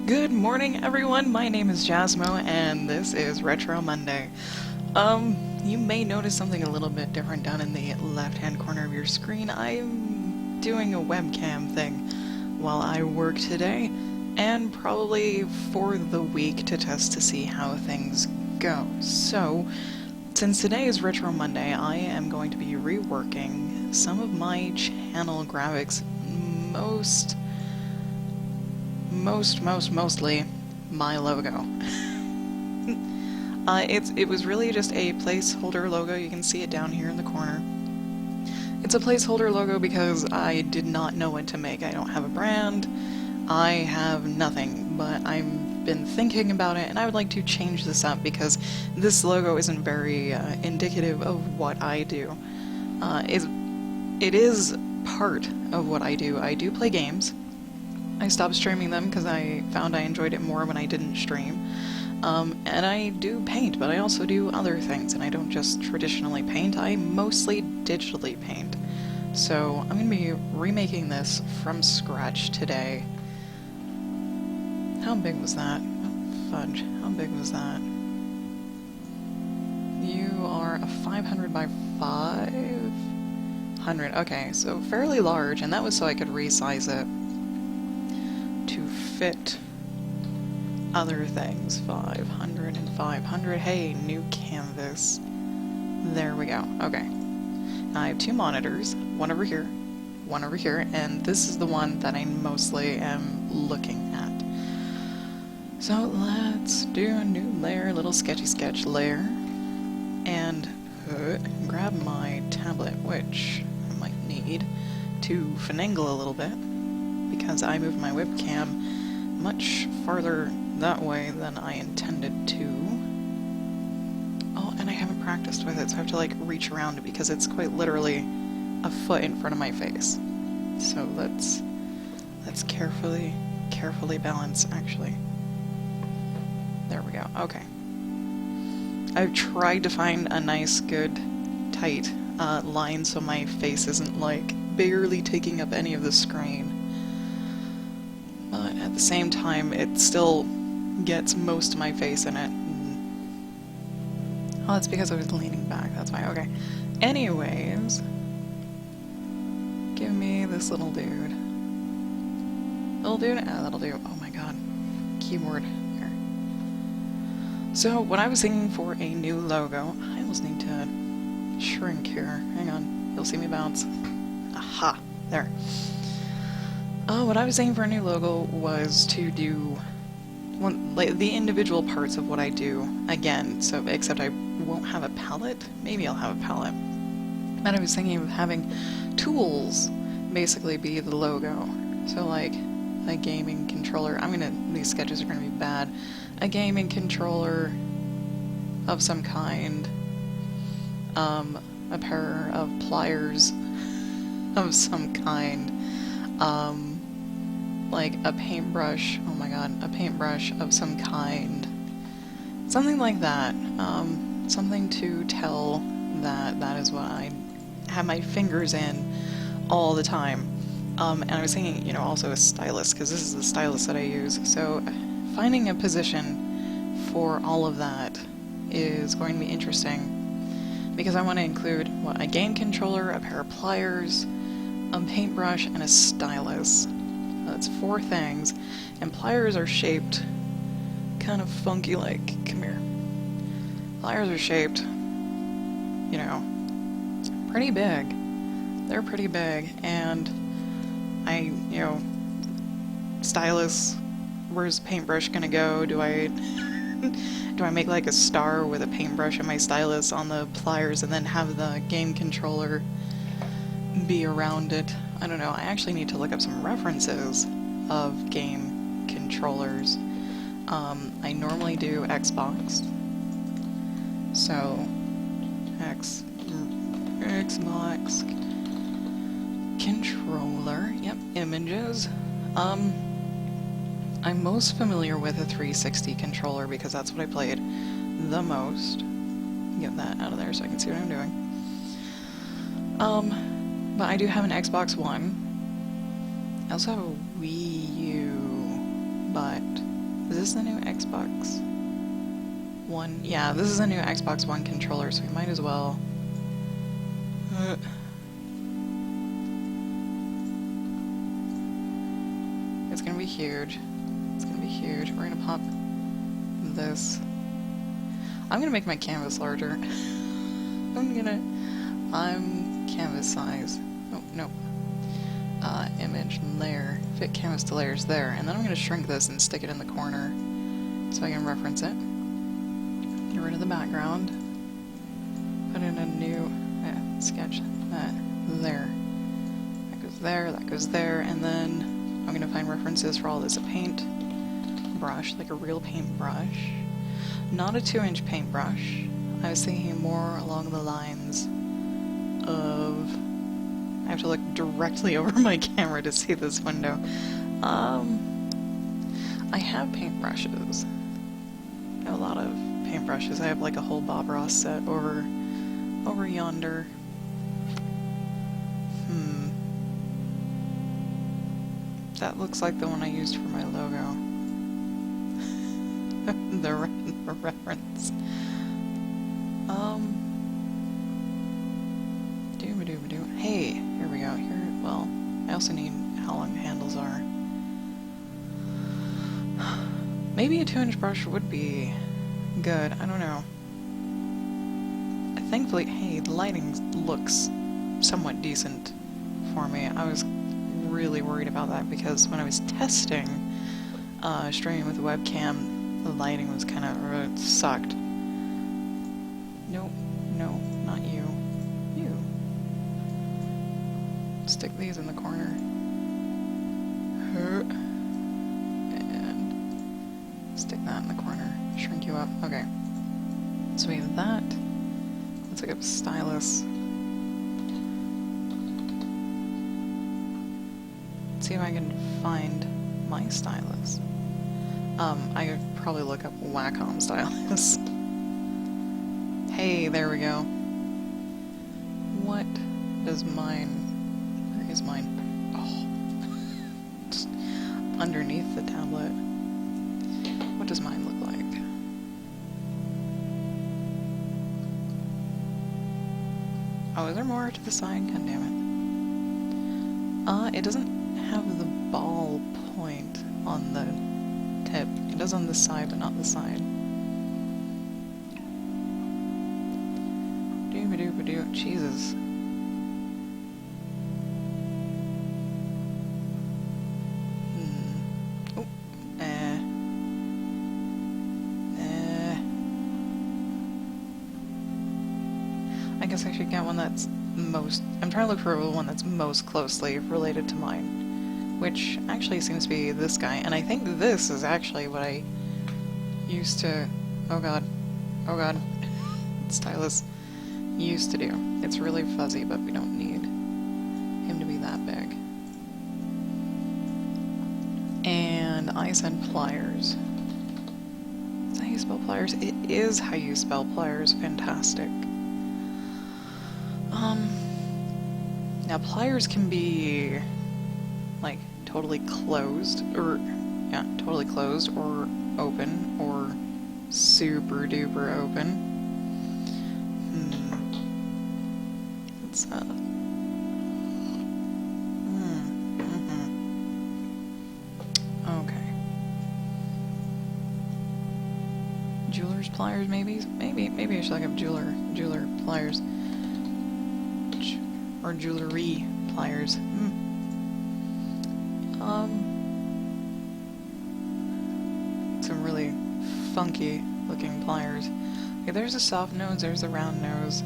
Good morning, everyone. My name is Jasmo, and this is Retro Monday. You may notice something a little bit different down in the left-hand corner of your screen. I'm doing a webcam thing while I work today, and probably for the week to test to see how things go. So, since today is Retro Monday, I am going to be reworking some of my channel graphics, mostly my logo. It was really just a placeholder logo. You can see it down here in the corner. It's a placeholder logo because I did not know what to make. I don't have a brand. I have nothing, but I've been thinking about it, and I would like to change this up because this logo isn't very indicative of what I do. It is part of what I do. I do play games. I stopped streaming them because I found I enjoyed it more when I didn't stream. And I do paint, but I also do other things, and I don't just traditionally paint, I mostly digitally paint. So I'm going to be remaking this from scratch today. How big was that? Oh, fudge. How big was that? You are a 500 by 500. Okay, so fairly large, and that was so I could resize it to fit other things. 500 and 500. Hey, new canvas. There we go. Okay. Now I have two monitors, one over here, and this is the one that I mostly am looking at. So let's do a new layer, little sketchy sketch layer, and grab my tablet, which I might need to finagle a little bit, because I moved my webcam much farther that way than I intended to. Oh, and I haven't practiced with it, so I have to like reach around it because it's quite literally a foot in front of my face. So let's carefully balance, actually. There we go. Okay. I've tried to find a nice, good, tight line so my face isn't like barely taking up any of the screen. But at the same time, it still gets most of my face in it. Oh, that's because I was leaning back. That's why. Okay. Anyways, give me this little dude. Little dude? Ah, that'll do. Oh my god. Keyboard. There. So, what I was thinking for a new logo, I almost need to shrink here. Hang on. You'll see me bounce. Aha. There. What I was saying for a new logo was to do the individual parts of what I do again, so except I won't have a palette. Maybe I'll have a palette. And I was thinking of having tools basically be the logo. So like a gaming controller. These sketches are gonna be bad. A gaming controller of some kind. A pair of pliers of some kind. Like a paintbrush, oh my god, a paintbrush of some kind. Something like that. Something to tell that that is what I have my fingers in all the time. And I was thinking, also a stylus, because this is the stylus that I use. So finding a position for all of that is going to be interesting, because I want to include, a game controller, a pair of pliers, a paintbrush, and a stylus. That's 4 things, and pliers are shaped kind of funky, like, come here. Pliers are shaped, pretty big. They're pretty big, and stylus, where's paintbrush gonna go? Do I make like a star with a paintbrush and my stylus on the pliers and then have the game controller be around it? I don't know. I actually need to look up some references of game controllers. I normally do Xbox. So, Xbox controller. Yep, images. I'm most familiar with a 360 controller because that's what I played the most. Get that out of there so I can see what I'm doing. But I do have an Xbox One. I also have a Wii U, but Is this the new Xbox One? Yeah, this is a new Xbox One controller, so we might as well. It's gonna be huge. It's gonna be huge. We're gonna pop this. I'm gonna make my canvas larger. I'm canvas size. Oh, no. Image layer. Fit canvas to layers there. And then I'm gonna shrink this and stick it in the corner so I can reference it. Get rid of the background. Put in a new sketch. That there. That goes there, that goes there, and then I'm gonna find references for all this. A paint brush, like a real paintbrush. Not a 2-inch paintbrush. I was thinking more along the lines of... I have to look directly over my camera to see this window. I have paintbrushes. I have a lot of paintbrushes. I have like a whole Bob Ross set over yonder. That looks like the one I used for my logo. the reference. Doo-ba-doo-ba-doo. Hey, here we go. Here, well, I also need how long the handles are. Maybe a 2-inch brush would be good. I don't know. Thankfully, hey, the lighting looks somewhat decent for me. I was really worried about that because when I was testing streaming with the webcam, the lighting was kind of sucked. Nope, no, not you. You. Stick these in the corner. And stick that in the corner. Shrink you up. Okay. So we have that. Let's look up stylus. See if I can find my stylus. I could probably look up Wacom stylus. Hey, there we go. What does mine... Where is mine? Oh. Just underneath the tablet. What does mine look like? Oh, is there more to the side? God damn it. It doesn't have the ball point on the tip. It does on the side, but not the side. Doo-ba-doo-ba-doo. Jesus. Oh. I guess I should get one that's most... I'm trying to look for one that's most closely related to mine, which actually seems to be this guy, and I think this is actually what I used to... oh god. Stylus used to do. It's really fuzzy, but we don't need him to be that big. And I said pliers. Is that how you spell pliers? It is how you spell pliers. Fantastic. Now pliers can be like totally closed, or yeah, totally closed, or open, or super duper open. It's okay. Jeweler's pliers, maybe I should look up jeweler pliers. Or jewelry pliers. Some really funky looking pliers. Okay, there's a soft nose, there's a round nose.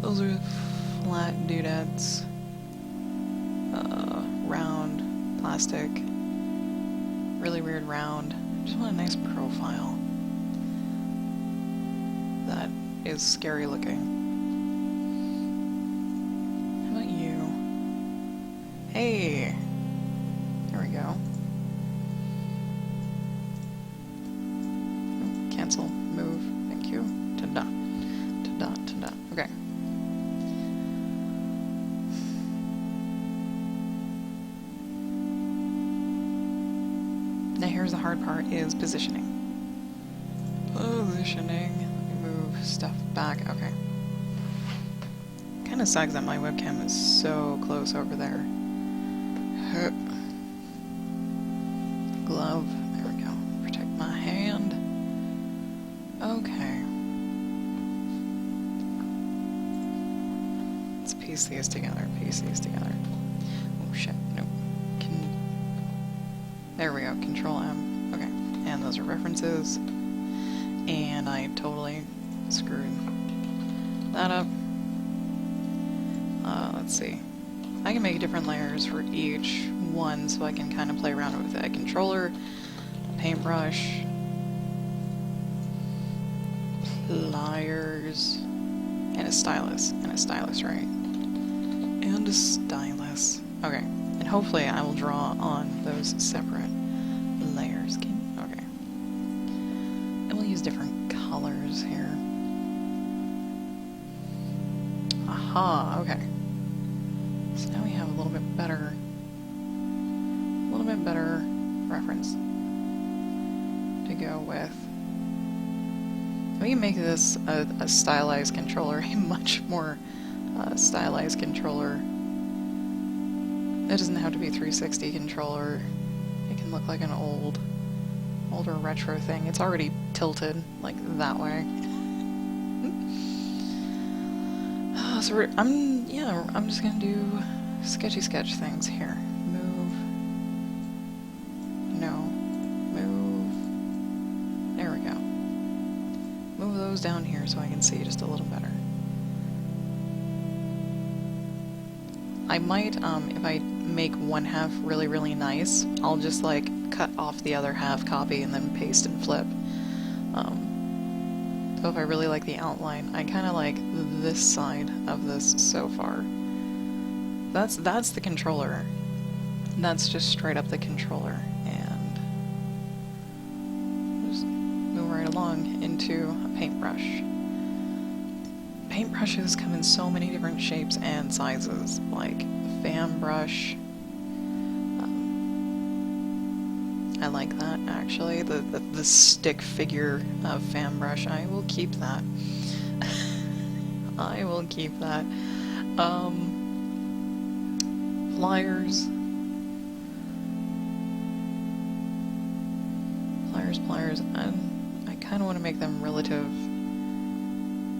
Those are flat doodads. Round, plastic. Really weird round. Just want a nice profile. That is scary looking. Hey! There we go. Oh, cancel. Move. Thank you. Ta-da. Ta-da. Ta-da. Okay. Now here's the hard hard part is positioning. Positioning. Let me move stuff back. Okay. Kind of sucks that my webcam is so close over there. Glove. There we go. Protect my hand. Okay. Let's piece these together. Piece these together. Oh shit. Nope. There we go. Control M. Okay. And those are references. And I totally screwed that up. Let's see. I can make different layers for each one so I can kind of play around with it. A controller, a paintbrush, pliers, and a stylus. And a stylus, right? And a stylus. Okay. And hopefully I will draw on those separate layers. Okay. And we'll use different colors here. Aha, okay. So now we have a little bit better reference to go with. We can make this a stylized controller, a much more stylized controller. It doesn't have to be a 360 controller. It can look like an older retro thing. It's already tilted like that way. So I'm just gonna do sketchy sketch things here. Move. No. Move. There we go. Move those down here so I can see just a little better. I might, if I make one half really, really nice, I'll just like cut off the other half, copy, and then paste and flip. So if I really like the outline, I kind of like this side of this so far. That's the controller. That's just straight up the controller, and just move right along into a paintbrush. Paintbrushes come in so many different shapes and sizes, like fan brush. I like that, actually. The stick figure of fan brush. I will keep that. I will keep that. Pliers. Pliers. I kind of want to make them relative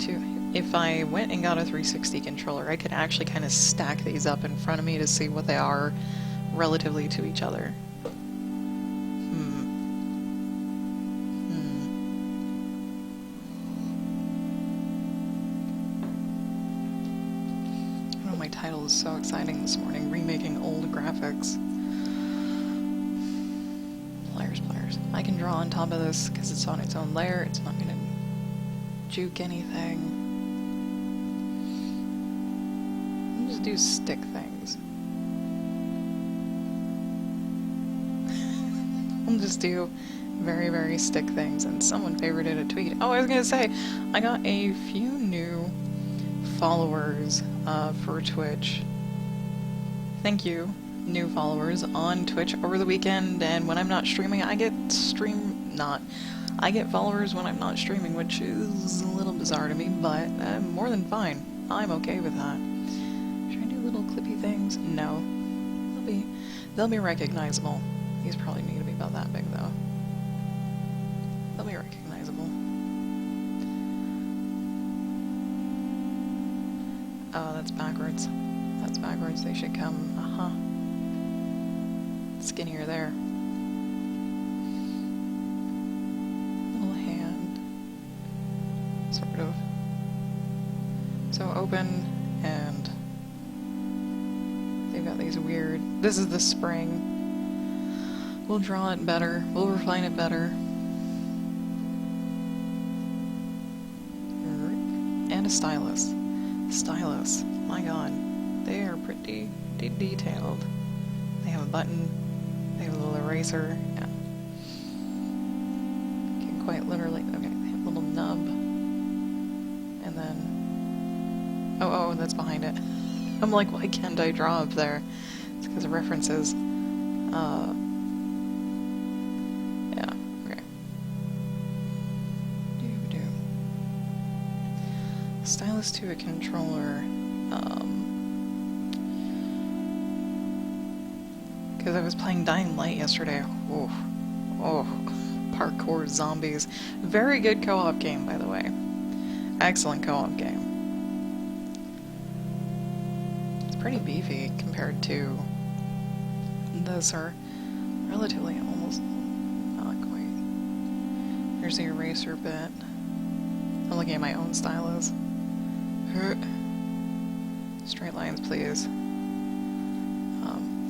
to... If I went and got a 360 controller, I could actually kind of stack these up in front of me to see what they are relatively to each other. Title is so exciting this morning. Remaking old graphics. Pliers. I can draw on top of this because it's on its own layer. It's not going to juke anything. I'll just do stick things. I'll just do very, very stick things. And someone favorited a tweet. Oh, I was going to say, I got a few new followers for Twitch. Thank you, new followers on Twitch over the weekend, and when I'm not streaming, I get followers when I'm not streaming, which is a little bizarre to me, but more than fine. I'm okay with that. Should I do little clippy things? No. They'll be recognizable. These probably need to be about that big, though. They'll be recognizable. Oh, that's backwards. That's backwards. They should come, skinnier there. Little hand. Sort of. So open, and they've got these weird... This is the spring. We'll draw it better. We'll refine it better. And a stylus. Stylus. My god. They are pretty detailed. They have a button. They have a little eraser. Yeah. Can quite literally... Okay, they have a little nub. And then... Oh, that's behind it. I'm like, why can't I draw up there? It's because of references. Yeah. Stylus to a controller. Because I was playing Dying Light yesterday. Oh, parkour zombies. Very good co-op game, by the way. Excellent co-op game. It's pretty beefy compared to this, or relatively almost not quite. There's the eraser bit. I'm looking at my own stylus. Straight lines, please.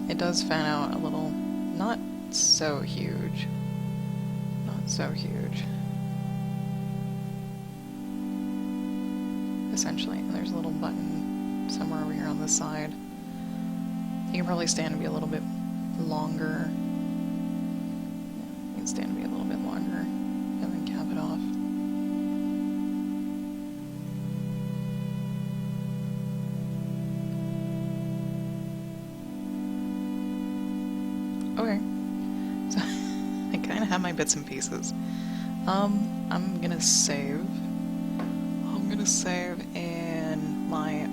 It does fan out a little. Not so huge. Not so huge. Essentially, and there's a little button somewhere over here on this side. You can probably stand to be a little bit longer. You can stand to be a little bit longer, and then cap it off. Okay, so I kind of have my bits and pieces. I'm gonna save. I'm gonna save in my,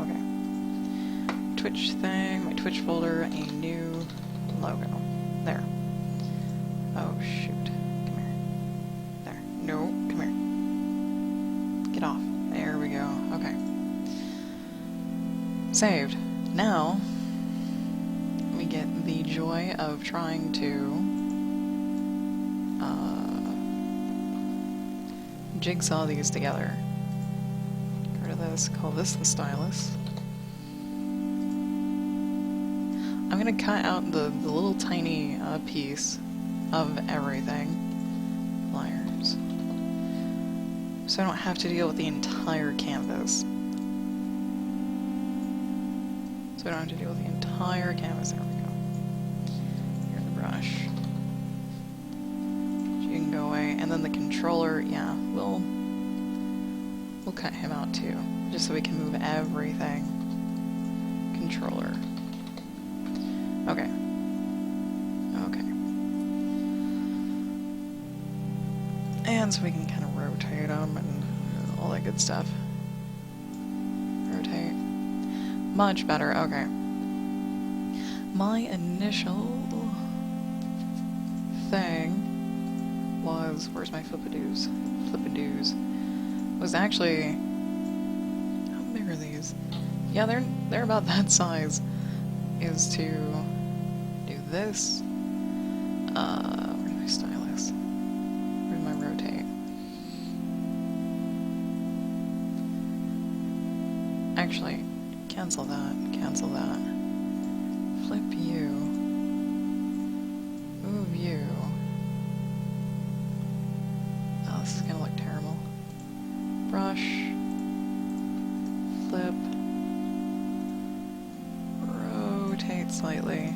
Twitch thing, my Twitch folder, a new logo. There. Oh shoot. Come here. There. No, come here. Get off. There we go. Okay. Saved. Now, we get the joy of trying to jigsaw these together. Get rid of this, call this the stylus. I'm gonna cut out the little tiny piece of everything. Pliers. So I don't have to deal with the entire canvas. So I don't have to deal with the entire canvas. There we go. Here's the brush. You can go away. And then the controller, yeah, we'll cut him out too. Just so we can move everything. Controller. Okay. Okay. And so we can kind of rotate them and all that good stuff. Rotate. Much better, okay. My initial thing was, where's my flippadoos? Flippadoos. Was actually, how big are these? Yeah, they're about that size. Is to do this. Where's my stylus? Where's my rotate? Actually, cancel that. Cancel that. Flip you. Move you. Oh, this is gonna look terrible. Brush. Flip. Rotate slightly.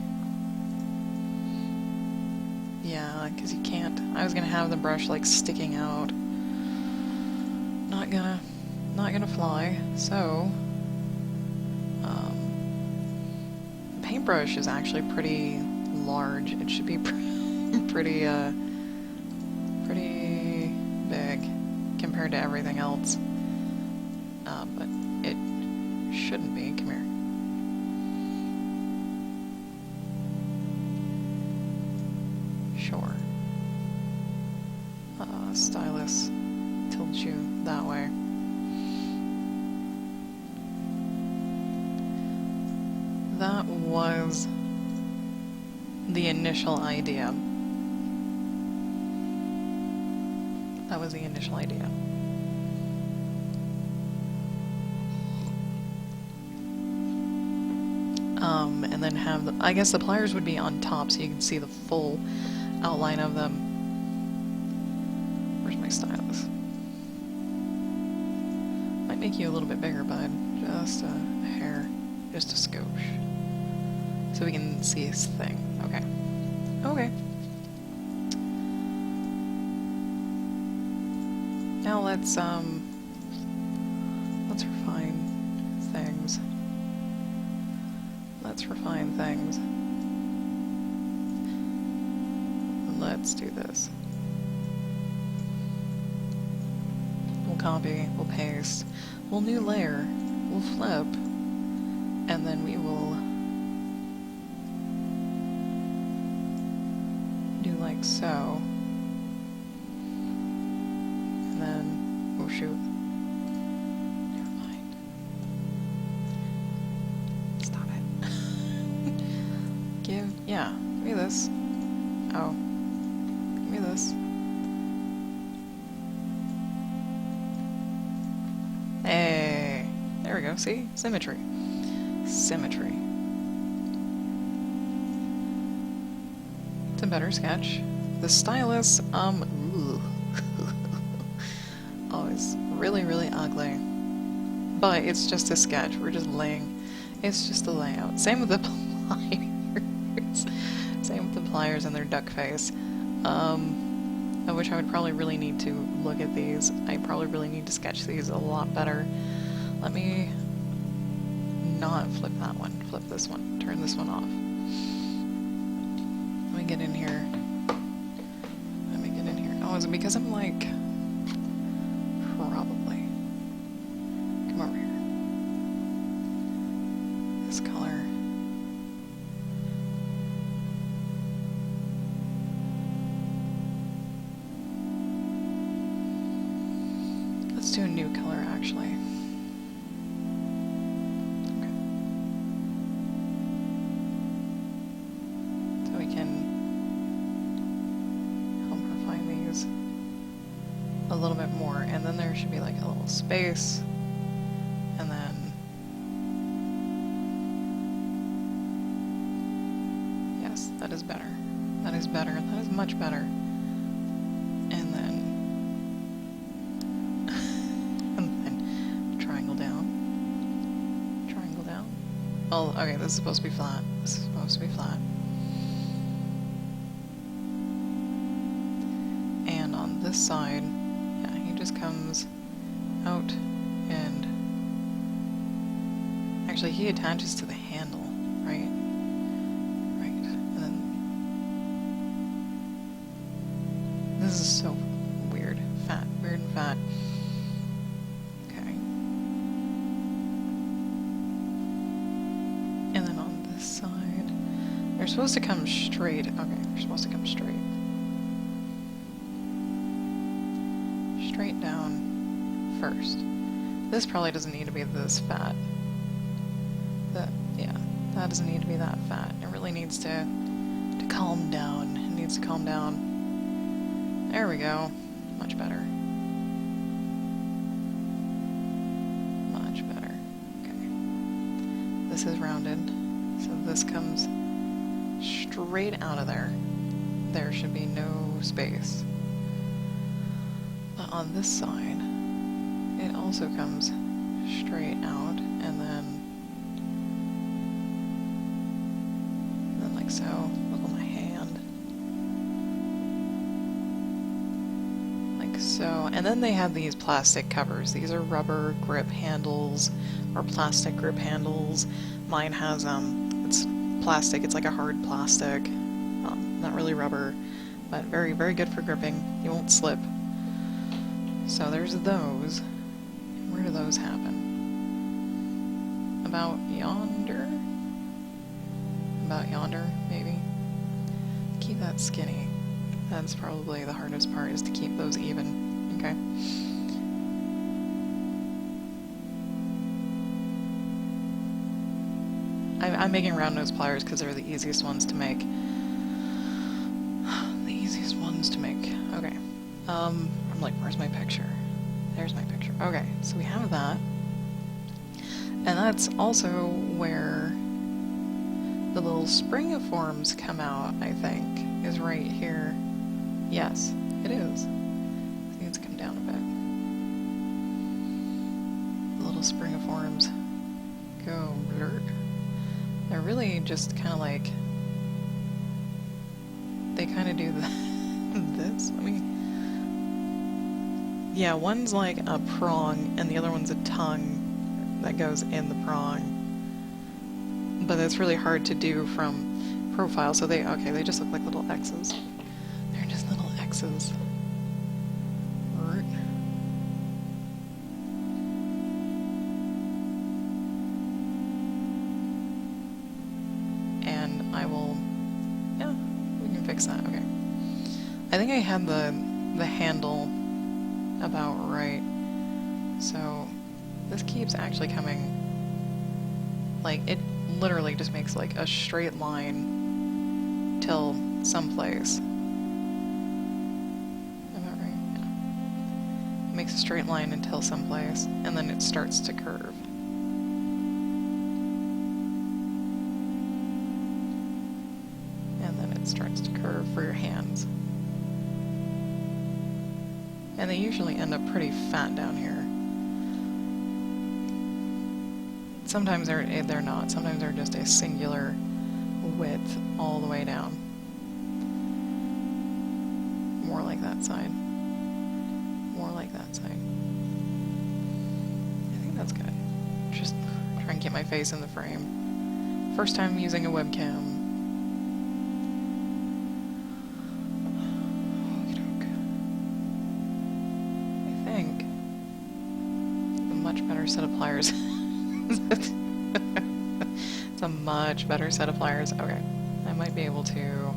Yeah, because you can't. I was gonna have the brush like sticking out. Not gonna fly. So, the paintbrush is actually pretty large. It should be pretty big compared to everything else. But it shouldn't be. Come here. Sure. Stylus tilts you that way. That was the initial idea. That was the initial idea. And then have the, I guess the pliers would be on top so you can see the full outline of them. Where's my stylus? Might make you a little bit bigger, bud. Just a hair. Just a skosh. So we can see his thing. Okay. Okay. Now let's refine things. Let's refine things. Let's do this. We'll copy, we'll paste, we'll new layer, we'll flip, and then we will do like so. And then, oh shoot. Never mind. Stop it. Yeah, give me this. Oh. Give me this. Hey, there we go, see? Symmetry. Symmetry. It's a better sketch. The stylus, ooh. Oh, it's really, really ugly. But it's just a sketch, we're just laying, it's just a layout. Same with the pliers. Same with the pliers and their duck face. I wish I would probably really need to look at these. I probably really need to sketch these a lot better. Let me not flip that one. Flip this one. Turn this one off. Let me get in here. Let me get in here. Oh, is it because I'm like... Probably. Come over here. This color. Let's do a new color, actually. Okay. So we can help refine these a little bit more, and then there should be like a little space, and then... Yes, that is better. That is better. That is much better. And then... Oh, okay, this is supposed to be flat. This is supposed to be flat. And on this side, yeah, he just comes out and... Actually, he attaches to the handle, right? Right. And then... This is so weird. Fat. Weird and fat. They're supposed to come straight. Okay, they're supposed to come straight. Straight down first. This probably doesn't need to be this fat. Yeah, that doesn't need to be that fat. It really needs to calm down. It needs to calm down. There we go. Much better. Much better. Okay. This is rounded, so this comes straight out of there. There should be no space. But on this side, it also comes straight out, and then like so. Look on my hand. Like so. And then they have these plastic covers. These are rubber grip handles, or plastic grip handles. Mine has, it's plastic. It's like a hard plastic. Not really rubber, but very, very good for gripping. You won't slip. So there's those. Where do those happen? About yonder? About yonder, maybe? Keep that skinny. That's probably the hardest part, is to keep those even. Okay. I'm making round nose pliers because they're the easiest ones to make. The easiest ones to make. Okay. I'm like, where's my picture? There's my picture. Okay, so we have that. And that's also where the little springiforms come out, I think, is right here. Yes, it is. I think it's come down a bit. The little springiforms go blurt. They're really just kind of like, they kind of do this. Let me, yeah, one's like a prong and the other one's a tongue that goes in the prong. But it's really hard to do from profile, so they just look like little X's. They're just little X's. I think I had the handle about right. So this keeps actually coming, like, it literally just makes like a straight line till someplace. Am I right? Yeah. It makes a straight line until someplace, and then it starts to curve. And then it starts to curve for your hands. And they usually end up pretty fat down here. Sometimes they're not. Sometimes they're just a singular width all the way down. More like that side. More like that side. I think that's good. Just try and get my face in the frame. First time using a webcam. I think a much better set of pliers. It's a much better set of pliers. Okay, I might be able to...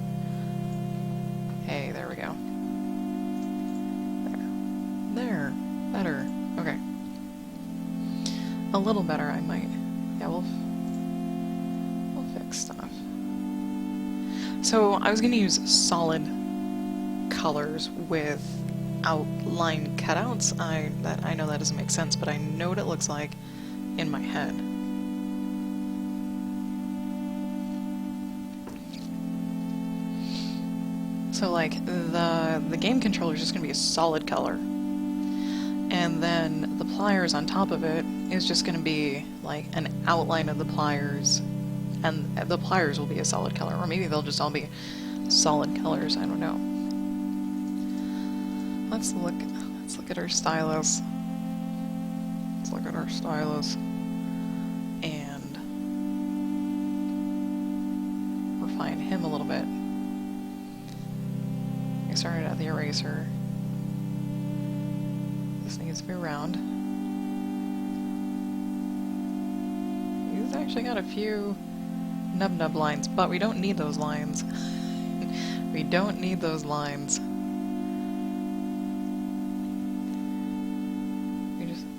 Hey, there we go. There. Better. Okay. A little better, I might. Yeah, we'll fix stuff. So, I was gonna use solid colors with outline cutouts. I know that doesn't make sense, but I know what it looks like in my head. So like the game controller is just gonna be a solid color, and then the pliers on top of it is just gonna be like an outline of the pliers, and the pliers will be a solid color, or maybe they'll just all be solid colors. I don't know. Let's look at our stylus. Let's look at our stylus and refine him a little bit. I started at the eraser. This needs to be round. He's actually got a few nub lines, but we don't need those lines. We don't need those lines.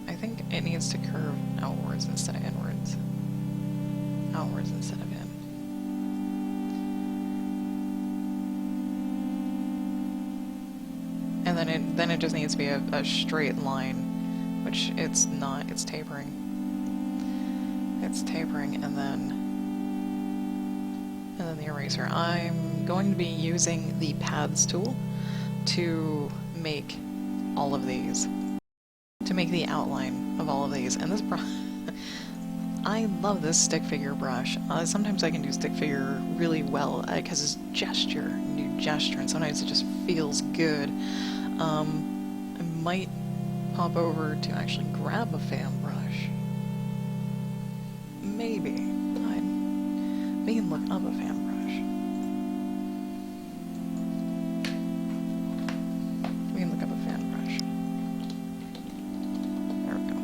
I think it needs to curve outwards instead of inwards. Outwards instead of in. And then it just needs to be a straight line, which it's not. It's tapering. It's tapering, and then the eraser. I'm going to be using the paths tool to make all of these. To make the outline of all of these. And this brush, I love this stick figure brush. Sometimes I can do stick figure really well because it's gesture, new gesture, and sometimes it just feels good. I might pop over to actually grab a fan brush. Maybe. We can look up a fan brush. We can look up a fan brush. There we go.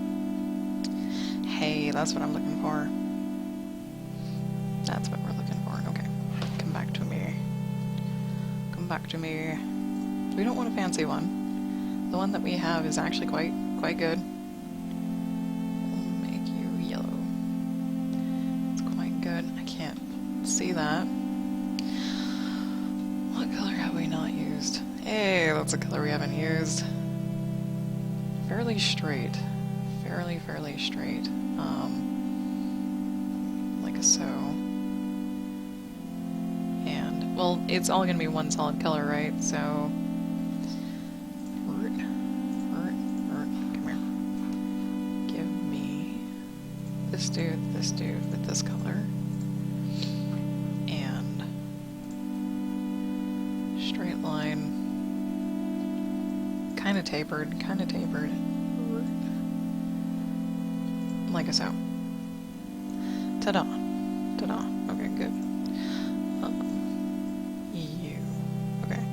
Hey, that's what I'm looking for. That's what we're looking for. Okay. Come back to me. Come back to me. We don't want a fancy one. The one that we have is actually quite good. We'll make you yellow. It's quite good. I can't see that. What color have we not used? Hey, that's a color we haven't used. Fairly straight. Fairly straight. Like so. And, well, it's all gonna be one solid color, right? So, this dude with this color, and straight line, kind of tapered, like so. Ta-da, ta-da. Okay, good. You okay?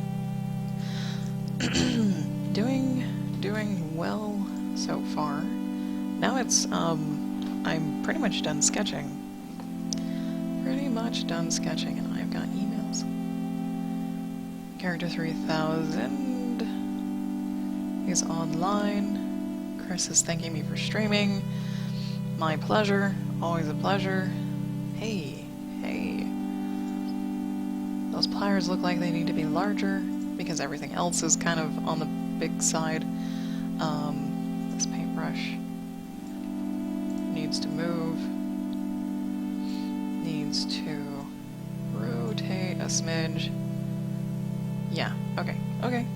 doing well so far. Now it's I'm pretty much done sketching. And I've got emails. Character 3000 is online. Chris is thanking me for streaming. My pleasure. Always a pleasure. Hey, hey. Those pliers look like they need to be larger because everything else is kind of on the big side. This paintbrush needs to move. Needs to rotate a smidge. Yeah, okay, okay.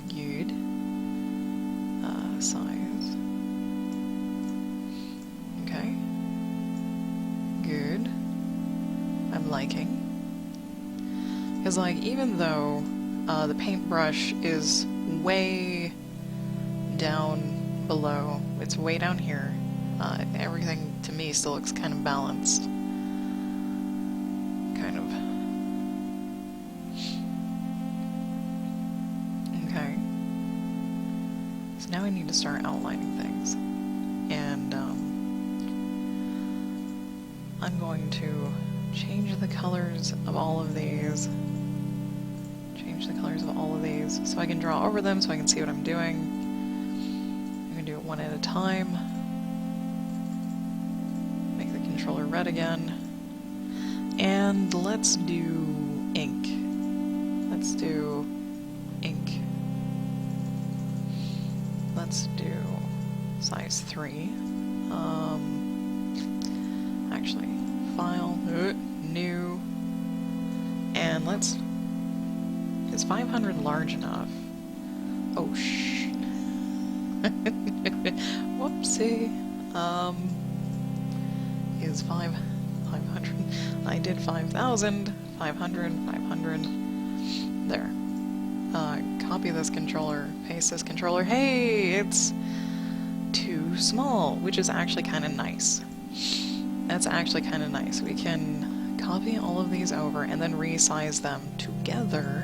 Good. Size. Okay. Good. I'm liking. Because, like, even though the paintbrush is way down below, it's way down here, everything to me still looks kind of balanced. Kind of. Okay. So now I need to start outlining things. And, I'm going to change the colors of all of these. Change the colors of all of these so I can draw over them so I can see what I'm doing. I'm going to do it one at a time. Make the controller red again. And let's do ink. Let's do ink. Let's do size 3. Actually, file, new, and let's... Is 500 large enough? Oh, shh. Whoopsie. Is 500. I did 5,000. 500, 500. There. Copy this controller, paste this controller. Hey, it's too small, which is actually kind of nice. That's actually kind of nice. We can copy all of these over and then resize them together.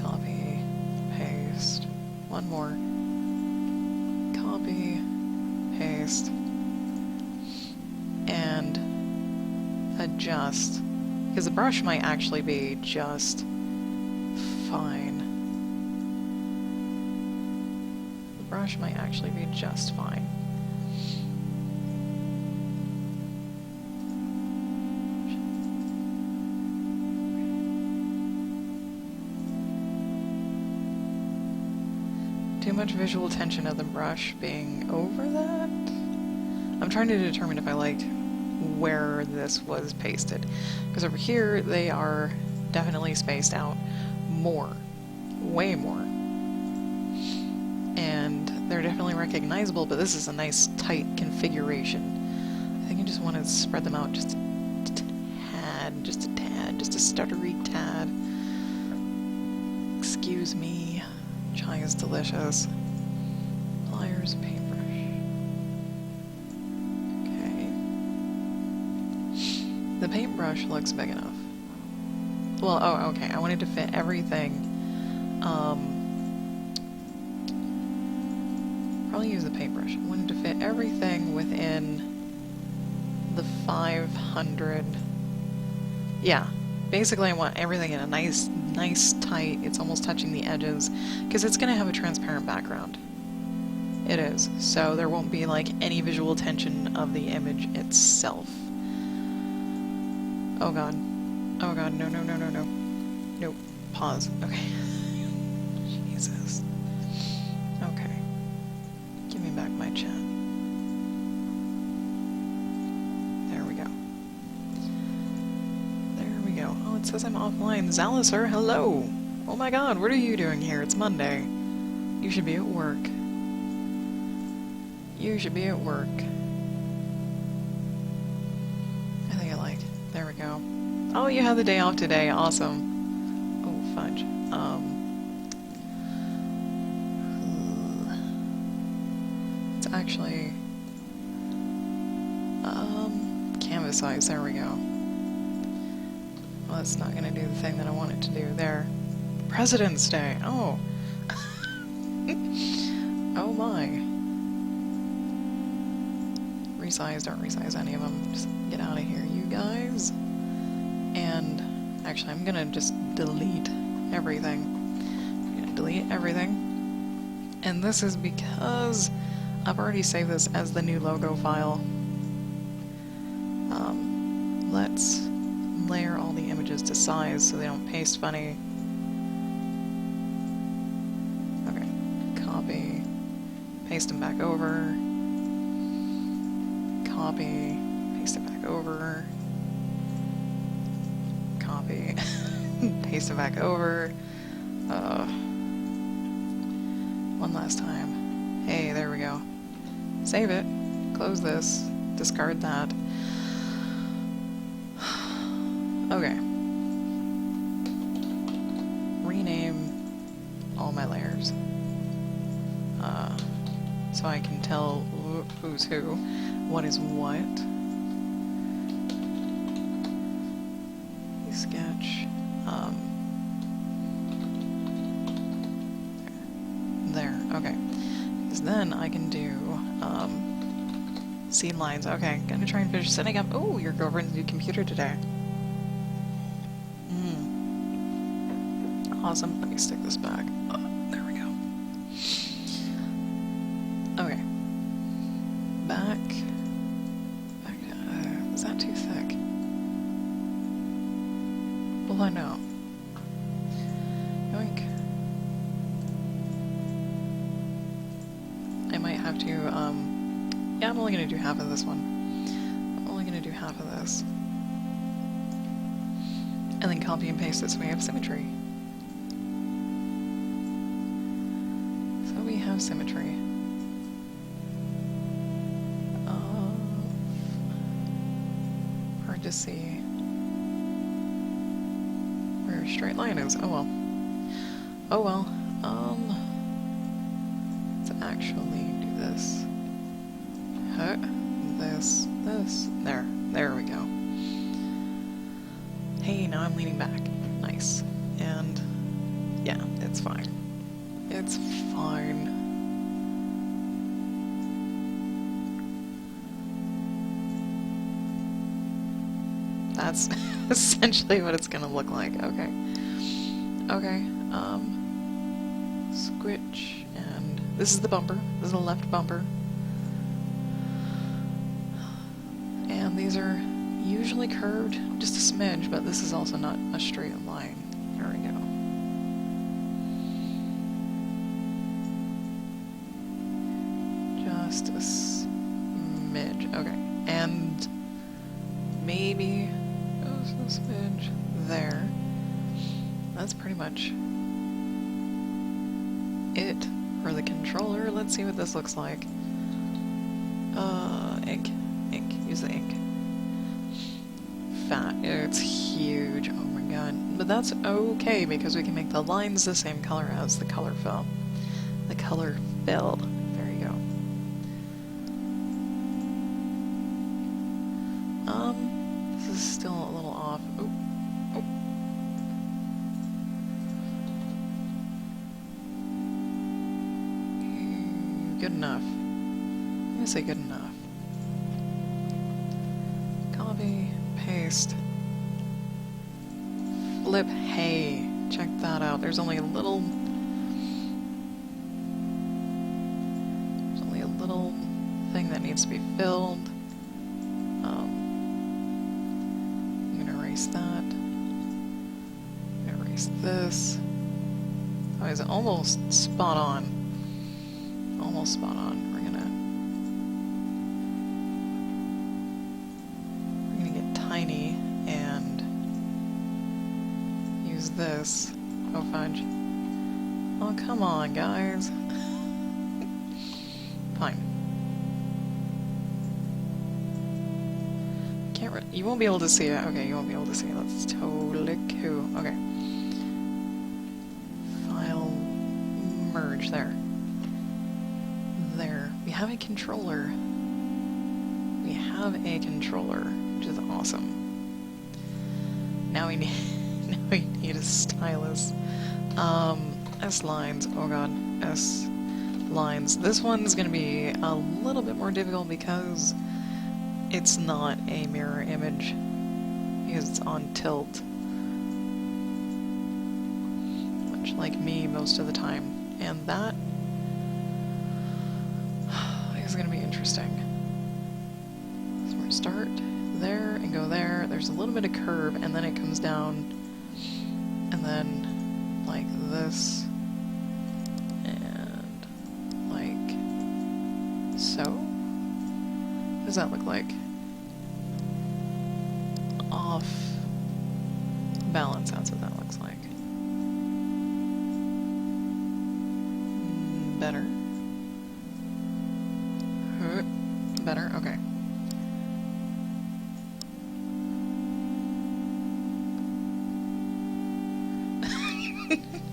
Copy, paste, one more. Copy, paste, and adjust. Because the brush might actually be just fine. The brush might actually be just fine. Too much visual attention of the brush being over that? I'm trying to determine if I like where this was pasted. Because over here, they are definitely spaced out more. Way more. And they're definitely recognizable, but this is a nice, tight configuration. I think I just want to spread them out just a tad, just a tad, just a stuttery tad. Excuse me. Chai is delicious. Pliers, paintbrush. Okay. The paintbrush looks big enough. Well, oh, okay. I wanted to fit everything. Probably use the paintbrush. I wanted to fit everything within the 500. Yeah. Basically, I want everything in a nice, tight, it's almost touching the edges, because it's going to have a transparent background. It is. So there won't be, like, any visual tension of the image itself. Oh god. Oh god, no, no, no, no, no. Nope. Pause. Okay. Jesus. Okay. Give me back my chat. There we go. There we go. Oh, it says I'm offline. Zalisar, hello! Oh my god, what are you doing here? It's Monday. You should be at work. You should be at work. I think I like. There we go. Oh, you have the day off today. Awesome. Oh, fudge. It's actually... canvas size. There we go. Well, it's not going to do the thing that I want it to do there. President's Day! Oh! Oh my. Resize, don't resize any of them. Just get out of here, you guys. And Actually, I'm gonna just delete everything. I'm gonna delete everything. And this is because I've already saved this as the new logo file. Let's layer all the images to size so they don't paste funny. Okay, copy, paste them back over, copy, paste it back over, copy, paste it back over, one last time. Hey, there we go. Save it, close this, discard that. Okay. Rename all my layers. So I can tell who's who, what is what. Sketch. There, okay. Because then I can do seed lines. Okay, gonna try and finish setting up. Oh, your girlfriend's new computer today. Awesome. Let me stick this back. There we go. Okay. Back. Is that too thick? Will I know? Yoink. I might have to, yeah, I'm only gonna do half of this one. I'm only gonna do half of this. And then copy and paste it so we have symmetry. We have symmetry. Hard to see where a straight line is. Oh well. Oh well. Let's actually do this. Huh? This. There we go. Hey, now I'm leaning back. Nice. And yeah, it's fine. It's fine. That's essentially what it's gonna look like. Okay. Okay. Switch, and this is the bumper. This is the left bumper. And these are usually curved just a smidge, but this is also not a straight line. There we go. Just a smidge. Okay. And maybe a smidge there. That's pretty much it for the controller. Let's see what this looks like. Ink. Use the ink. Fat. It's huge. Oh my god. But that's okay because we can make the lines the same color as the color fill. The color fill. There you go. This is still a little off. Oh. Good enough. I'm gonna say good enough. Copy, paste, flip. Hey, check that out. There's only a little thing that needs to be filled. I'm gonna erase that. I'm gonna erase this. Oh, it's almost spot on. Almost spot on. We're gonna get tiny and use this. Oh fudge. Oh come on, guys. Fine. You won't be able to see it. Okay, you won't be able to see it. That's totally cool. Okay. File merge there. There. We have a controller. We have a controller, which is awesome. Now we need a stylus. S lines. Oh god. S lines. This one's gonna be a little bit more difficult because it's not a mirror image. Because it's on tilt. like me most of the time, and that is going to be interesting. So we're going to start there and go there. There's a little bit of curve, and then it comes down, and then like this, and like so. What does that look like? Off balance, that's what that looks like. Better. Better, okay.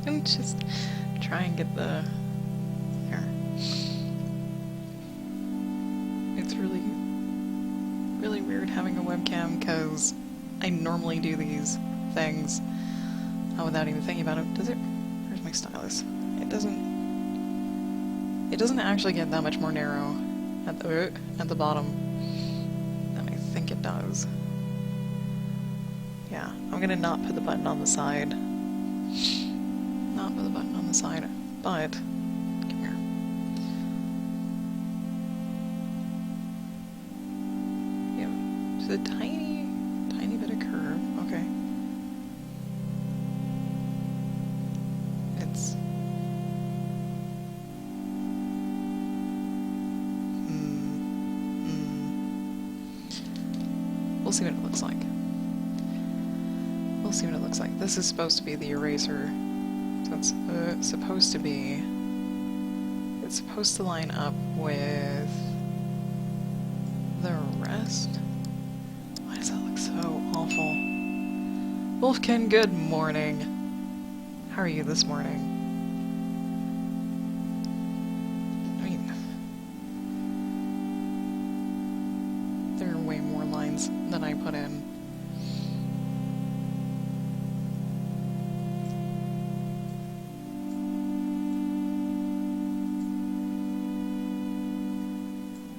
I'm just try and get the there. It's really weird having a webcam because I normally do these things without even thinking about it. Does it? Where's my stylus? It doesn't actually get that much more narrow at the bottom than I think it does. Yeah, I'm gonna not put the button on the side. Not put the button on the side, but come here. Yeah, just a tiny bit of curve. Okay. It's we'll see what it looks like. We'll see what it looks like. This is supposed to be the eraser. So it's supposed to be... It's supposed to line up with the rest. Why does that look so awful? Wolfkin, good morning. How are you this morning? I mean... There are way more lines than I put in.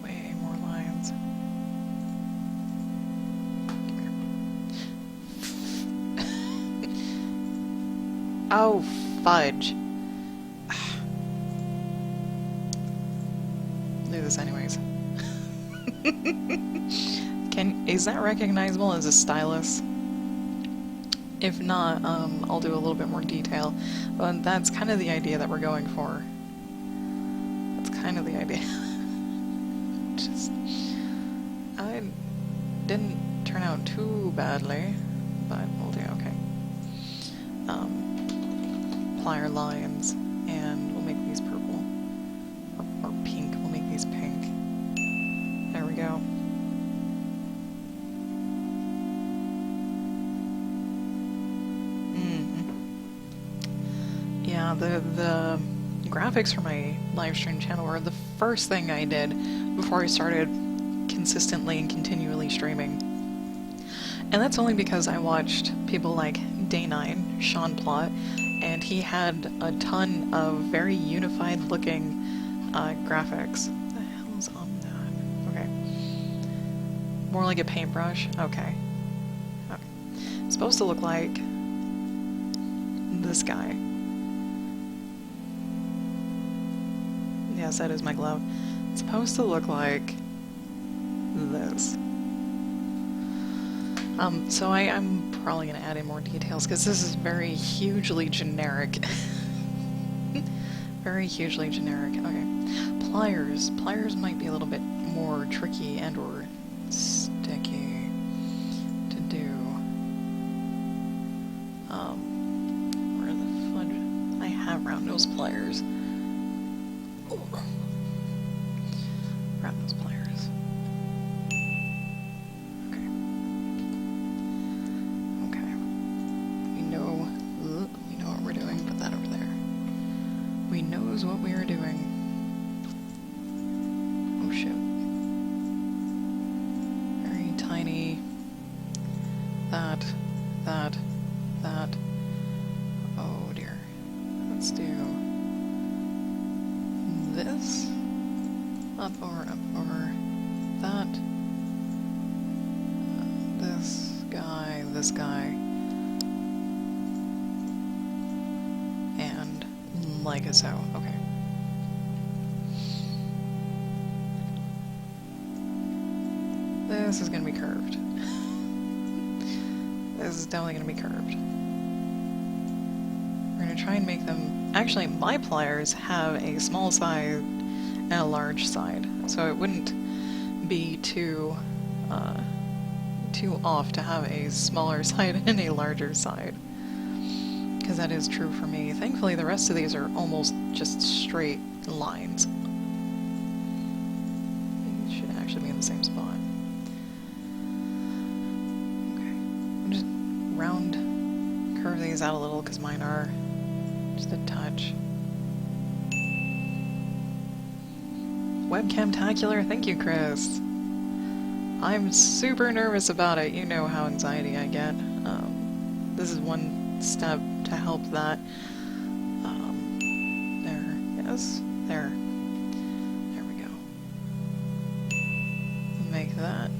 Way more lines. Oh, fudge. Do this anyways. Is that recognizable as a stylus? If not, I'll do a little bit more detail. But that's kind of the idea that we're going for. That's kind of the idea. Just... I didn't turn out too badly, but we'll do okay. Plier lines, and we'll make these purple. Or pink, we'll make these pink. There we go. Yeah, the graphics for my live stream channel were the first thing I did before I started consistently and continually streaming. And that's only because I watched people like Day9, Sean Plott, and he had a ton of very unified looking graphics. What the hell is on that? Okay. More like a paintbrush? Okay. Okay. It's supposed to look like this guy. Yes, that is my glove. It's supposed to look like this. So I'm probably going to add in more details because this is very hugely generic. Very hugely generic. Okay. Pliers. Pliers might be a little bit more tricky and or sticky to do. Where the fudge? I have round nose pliers. Grab those pliers. Okay. Okay. We know what we're doing. Put that over there. We knows what we are doing. Oh shit. Very tiny. That. Oh dear. Let's do this. Up over, that. This guy, and Like so. Okay. This is gonna be curved. This is definitely gonna be curved. We're gonna try and make them... Actually, my pliers have a small side and a large side, so it wouldn't be too off to have a smaller side and a larger side. Because that is true for me. Thankfully, the rest of these are almost just straight lines. They should actually be in the same spot. Okay. Just curve these out a little because mine are just a touch. Webcam-tacular, thank you, Chris. I'm super nervous about it. You know how anxiety I get. This is one step to help that. There, yes, there. There we go. Make that.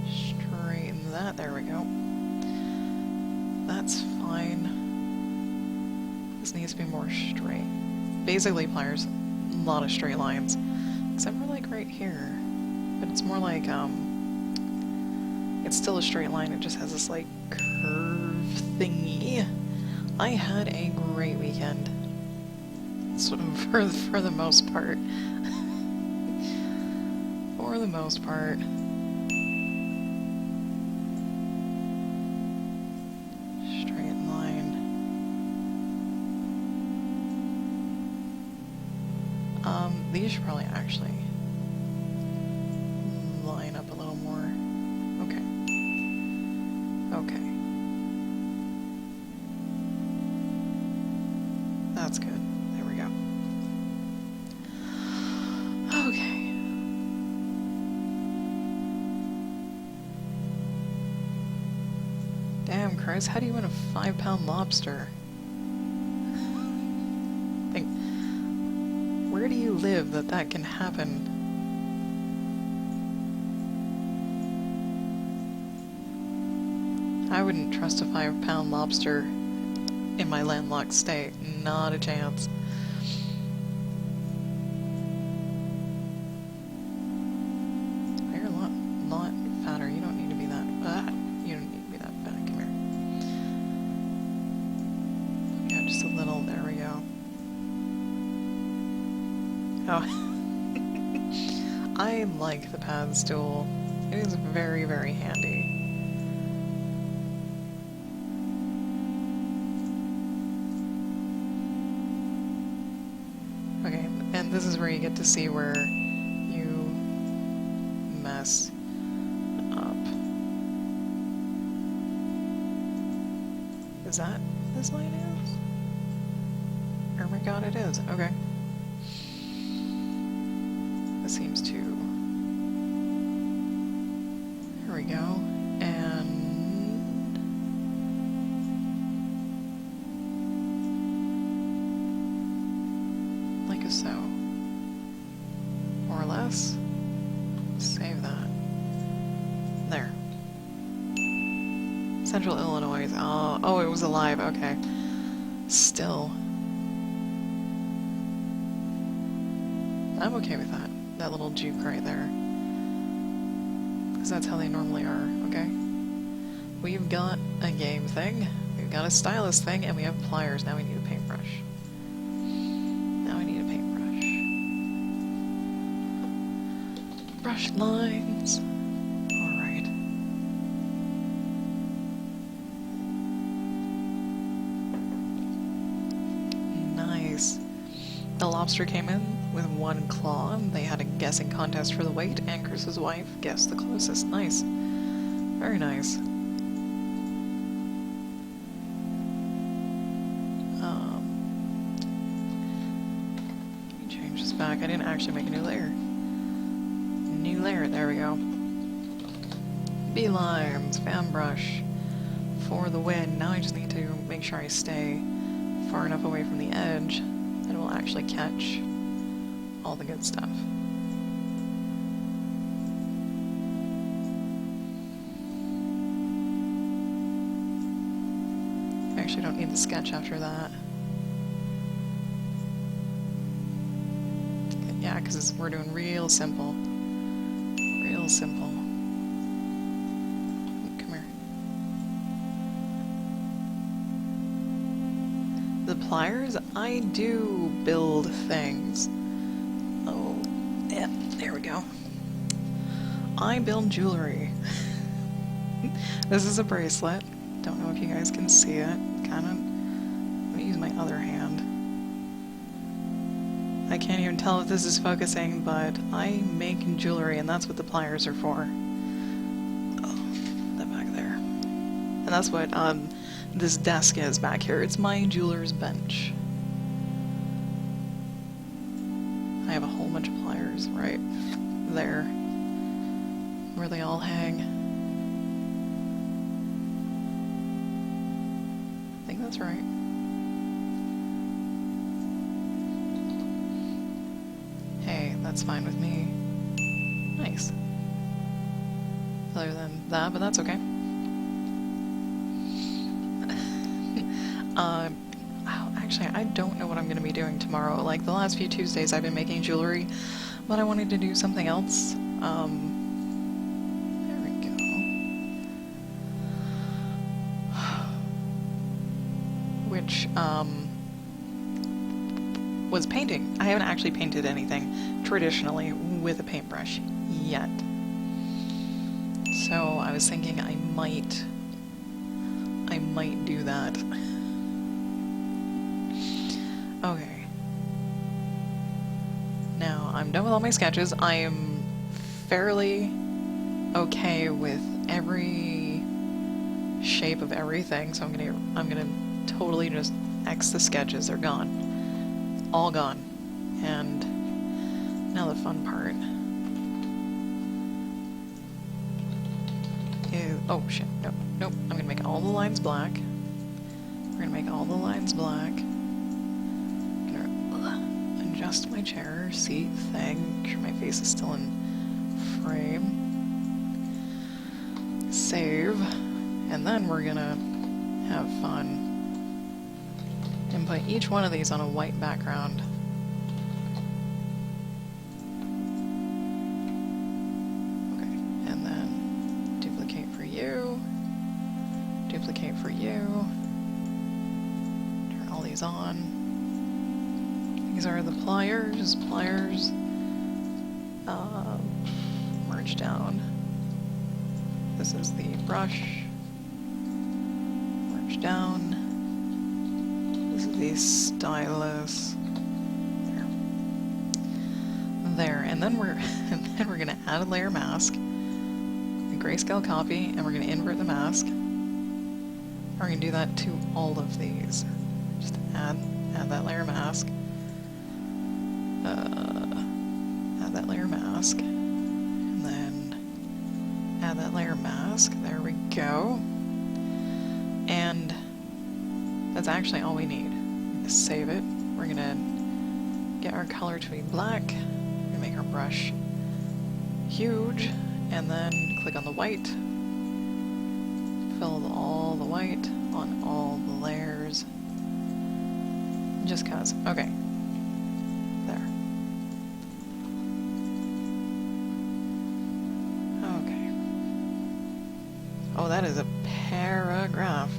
Straighten that, there we go. That's fine. This needs to be more straight. Basically, pliers, a lot of straight lines. Except for like right here. But it's more like, it's still a straight line, it just has this like curve thingy. I had a great weekend. Sort of for the most part. For the most part. Straight line. These should probably actually line up a little more. Okay. Okay. That's good. There we go. Okay. Damn, Christ, how do you win a 5-pound lobster? Think, where do you live that can happen? I wouldn't trust a 5-pound lobster in my landlocked state. Not a chance. You're a lot fatter. You don't need to be that... you don't need to be that fat. Come here. Yeah, just a little. There we go. Oh. I like the pad stool. It is very, very handy. Okay, and this is where you get to see where you mess up. Is that this line is? Oh my god, it is. Okay. This seems to... Here we go. And... like so. More or less. Save that. There. Central Illinois. Oh, it was alive. Okay. Still. I'm okay with that. That little juke right there. Because that's how they normally are, okay? We've got a game thing, we've got a stylus thing, and we have pliers. Now we need a paintbrush. Now we need a paintbrush. Brush lines. Alright. Nice. The lobster came in with 1 claw. They had a guessing contest for the weight, and Chris's wife guessed the closest. Nice. Very nice. Let me change this back. I didn't actually make a new layer. New layer. There we go. Beelines. Fan brush. For the win. Now I just need to make sure I stay far enough away from the edge that it will actually catch all the good stuff. I actually don't need the sketch after that. because we're doing real simple. Real simple. Come here. The pliers, I do build things. Oh, yeah, there we go. I build jewelry. This is a bracelet. Don't know if you guys can see it. Kind of. Let me use my other hand. I can't even tell if this is focusing, but I make jewelry, and that's what the pliers are for. Oh, that back there. And that's what this desk is back here. It's my jeweler's bench. I have a whole bunch of pliers right there, where they all hang. I think that's right. Hey, that's fine with me. Nice. Other than that, but that's okay. Actually, I don't know what I'm going to be doing tomorrow. Like, the last few Tuesdays I've been making jewelry, but I wanted to do something else. There we go. Which, was painting. I haven't actually painted anything traditionally with a paintbrush yet. So I was thinking I might do that. Okay. Now, I'm done with all my sketches. I am fairly okay with every shape of everything, so I'm gonna totally just X the sketches. They're gone. All gone. And now the fun part is... oh shit, nope, nope. I'm gonna make all the lines black. We're gonna make all the lines black. Adjust my chair, seat thing, make sure my face is still in frame. Save, and then we're gonna have fun and put each one of these on a white background. Okay, and then duplicate for you, duplicate for you, turn all these on. These are the pliers, merge down. This is the brush, merge down. This is the stylus. There, and then we're gonna add a layer mask, a grayscale copy, and we're gonna invert the mask. And we're gonna do that to all of these. Just add that layer mask. Add that layer mask, and then add that layer mask. There we go. And that's actually all we need. Save it. We're gonna get our color to be black. We're gonna make our brush huge, and then click on the white. Fill all the white on all the layers. Just cause. Okay. There. Okay. Oh, that is a paragraph.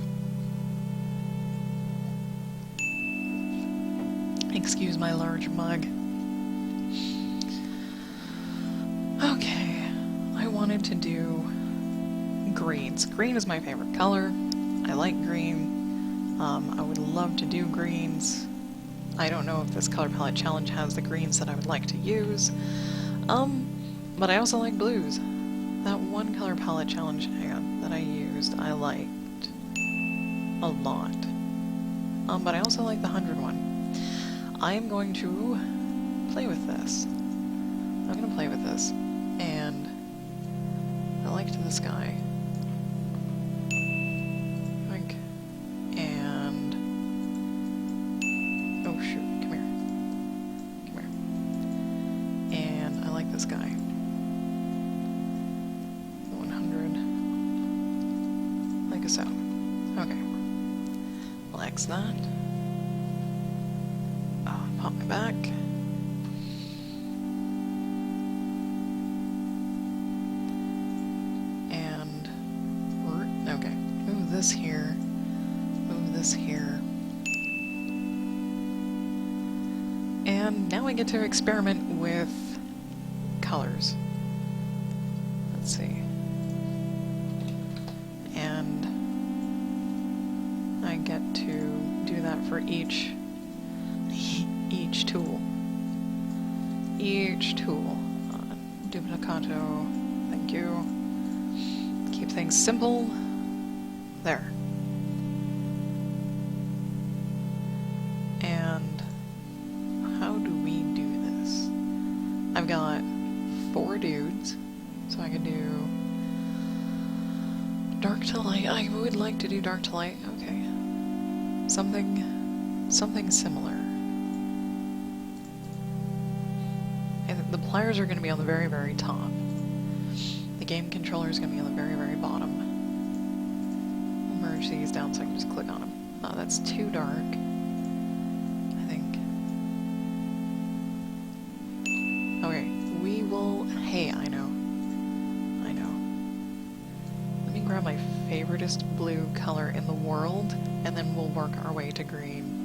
Excuse my large mug. Okay, I wanted to do greens. Green is my favorite color. I like green. I would love to do greens. I don't know if this color palette challenge has the greens that I would like to use. But I also like blues. That one color palette challenge that I used, I liked a lot. But I also like the 100 one. I am going to play with this. I'm going to play with this. And I liked the sky. And... oh shoot, come here. Come here. And I like this guy. The 100. Like so. Okay. I'll X that. Pop my back. this here, move this here. And now I get to experiment with colors. Let's see. And I get to do that for each tool. Each tool. Duplicato, thank you. Keep things simple. There. And how do we do this? I've got 4 dudes, so I can do dark to light. I would like to do dark to light. Okay. Something similar. And the pliers are going to be on the very, very top. The game controller is going to be on the very, very bottom. We'll merge these down so I can just click on them. Oh, that's too dark, I think. Okay, we will... Hey, I know. Let me grab my favoritist blue color in the world, and then we'll work our way to green.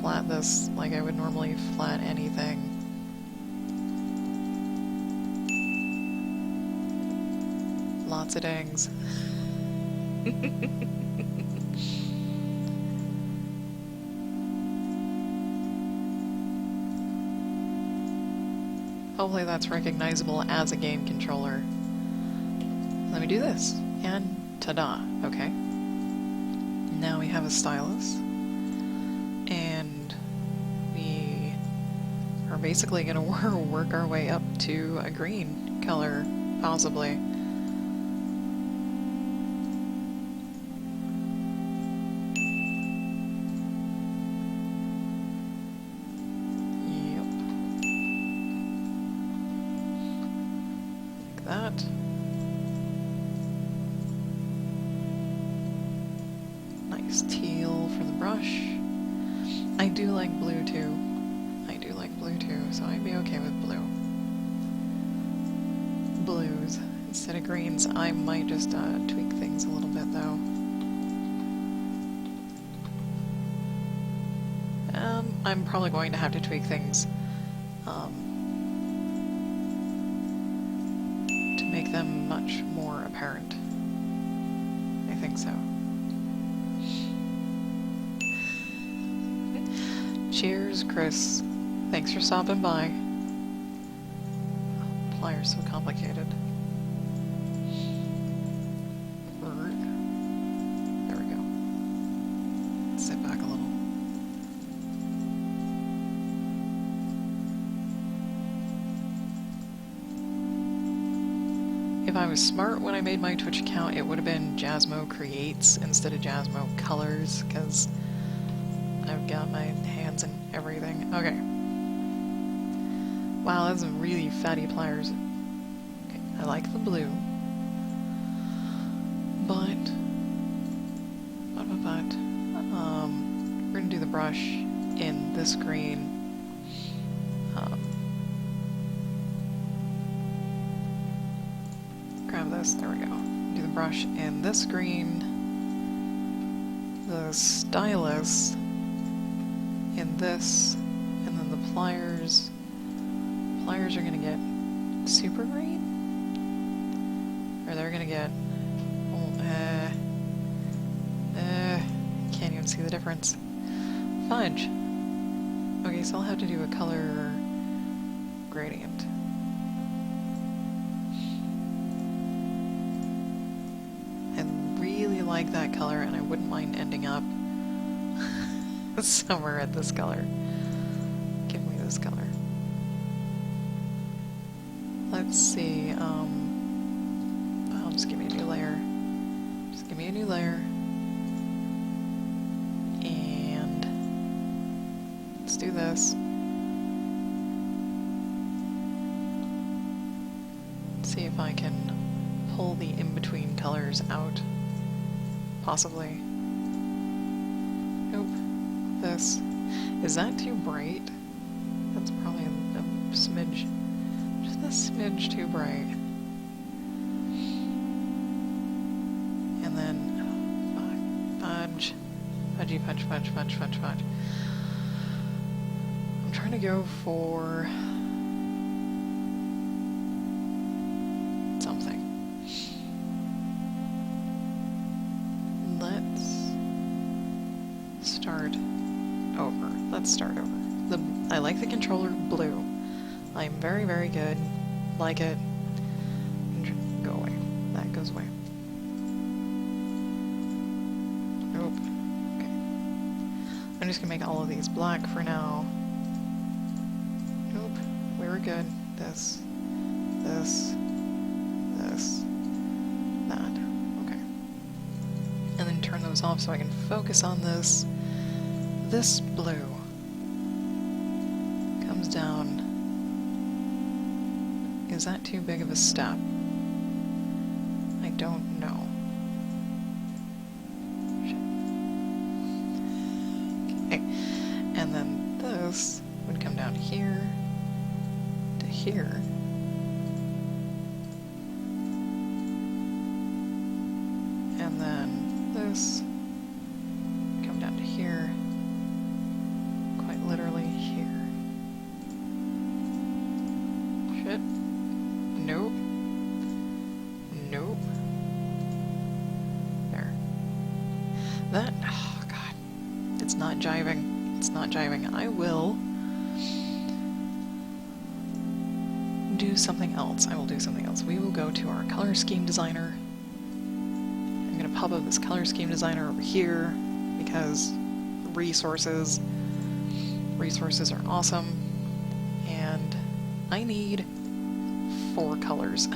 Flat this like I would normally flat anything. Lots of dings. Hopefully that's recognizable as a game controller. Let me do this. And ta-da. Okay. Now we have a stylus. And we are basically going to work our way up to a green color, possibly. Yep. Like that. Nice teal for the brush. I do like blue too. So I'd be okay with blue. Blues instead of greens. I might just tweak things a little bit though. I'm probably going to have to tweak things to make them much more apparent. I think so. Cheers, Chris. Thanks for stopping by. Oh, pliers so complicated. There we go. Sit back a little. If I was smart when I made my Twitch account, it would have been Jasmo Creates instead of Jasmo Colors, because I've got my hands in everything. Okay. Wow, that's some really fatty pliers. Okay, I like the blue. But we're gonna do the brush in this green. Grab this, there we go. Do the brush in this green. The stylus in this, and then the pliers. Pliers are gonna get super green? Or they're gonna get... can't even see the difference. Fudge. Okay, so I'll have to do a color gradient. I really like that color, and I wouldn't mind ending up somewhere at this color. Give me this color. Let's see, I'll just give me a new layer. Just give me a new layer. And let's do this. See if I can pull the in-between colors out. Possibly. Nope. This. Is that too bright? That's probably a smidge. Just a smidge too bright. And then, fudge. Fudgy, fudge, fudge, fudge, fudge, fudge. I'm trying to go for something. Let's start over. Let's start over. I like the controller blue. I'm very, very good. Like it. Go away. That goes away. Nope. Okay. I'm just gonna make all of these black for now. Nope. We were good. This. This. This. That. Okay. And then turn those off so I can focus on this. This blue comes down. Is that too big of a step? I don't know. Okay. And then this would come down here to here. And then this come down to here. Quite literally here. Shit. Nope. Nope. There. That, oh god. It's not jiving. It's not jiving. I will do something else. I will do something else. We will go to our color scheme designer. I'm gonna pop up this color scheme designer over here because resources are awesome. And I need 4 colors.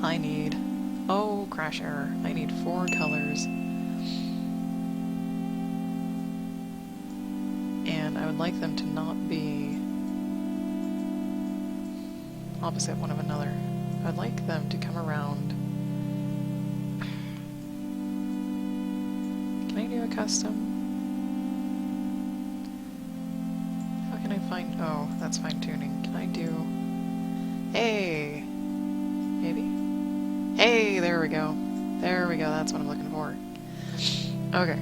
I need, oh, crash error. I need 4 colors. And I would like them to not be opposite one of another. I'd like them to come around. Can I do a custom? How can I find, oh, that's fine tuning. Can I do, hey, maybe? Hey, there we go. There we go, that's what I'm looking for. Okay.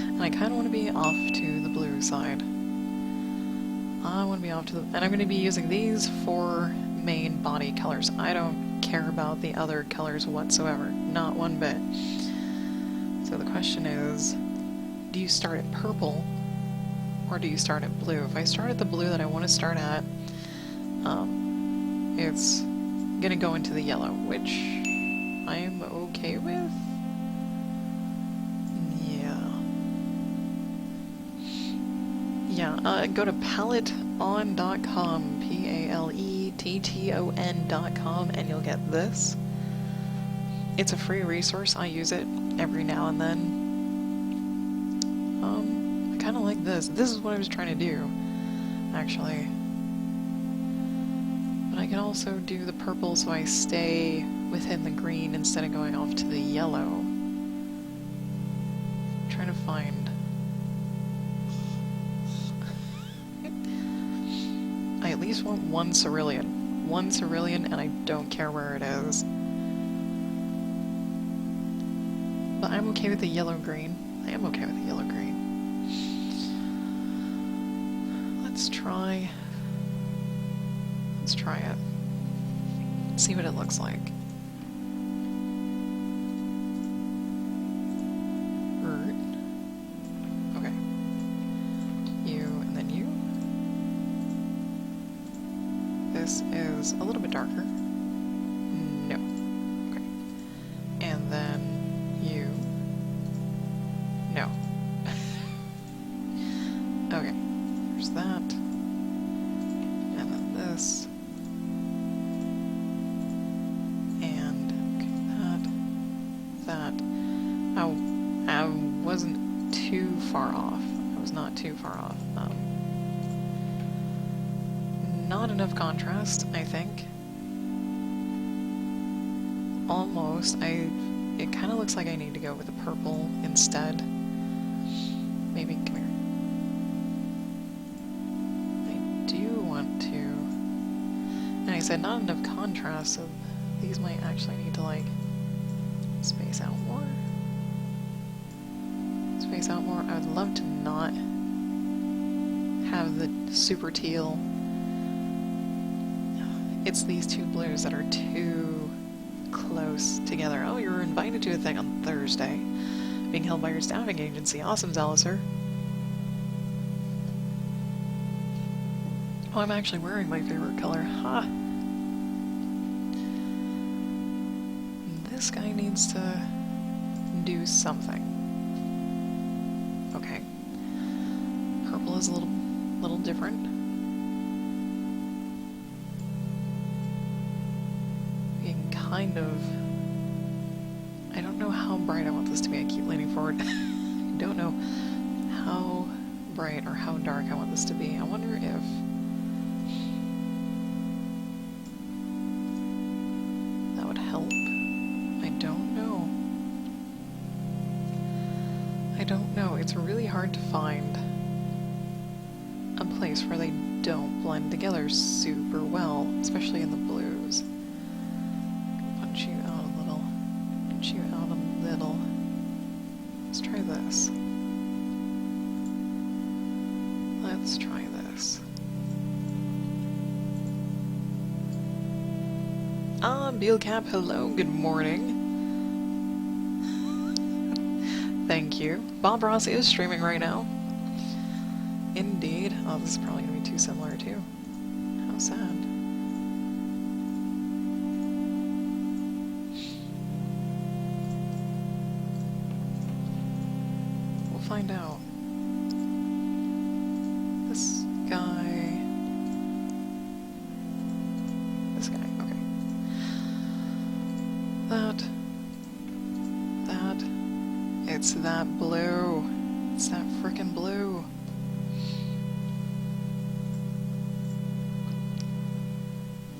And I kind of want to be off to the blue side. I want to be off to the... And I'm going to be using these 4 main body colors. I don't care about the other colors whatsoever. Not one bit. So the question is, do you start at purple or do you start at blue? If I start at the blue that I want to start at, it's going to go into the yellow, which I'm okay with. Yeah, go to paletton.com, paletton.com, and you'll get this. It's a free resource. I use it every now and then. I kind of like this. This is what I was trying to do, actually. But I can also do the purple so I stay within the green instead of going off to the yellow. I'm trying to find... I at least want one cerulean. One cerulean, and I don't care where it is. But I'm okay with the yellow-green. I am okay with the yellow-green. Let's try it. See what it looks like. Okay. You, and then you. This is a little bit darker. No. Okay. And then you. No. Okay. There's that. And then this. And that. Oh, I wasn't too far off. I was not too far off. Not enough contrast, I think. Almost. It kind of looks like I need to go with the purple instead. Maybe, come here. said, not enough contrast, so these might actually need to, like, space out more. Space out more. I would love to not have the super teal. It's these two blues that are too close together. Oh, you're invited to a thing on Thursday. Being held by your staffing agency. Awesome, Zaliser. Oh, I'm actually wearing my favorite color. Ha! This guy needs to do something. Okay. Purple is a little different. Being kind of... I don't know how bright I want this to be. I keep leaning forward. I don't know how bright or how dark I want this to be. I wonder if... that would help. I don't know. I don't know. It's really hard to find a place where they don't blend together super well, especially in the blues. Punch you out a little. Punch you out a little. Let's try this. Let's try this. Ah, Beelcap, hello, good morning. Thank you. Bob Ross is streaming right now. Indeed. Oh, this is probably going to be too similar, too. How sad. We'll find out. This guy... This guy, okay. That... It's that blue. It's that frickin' blue.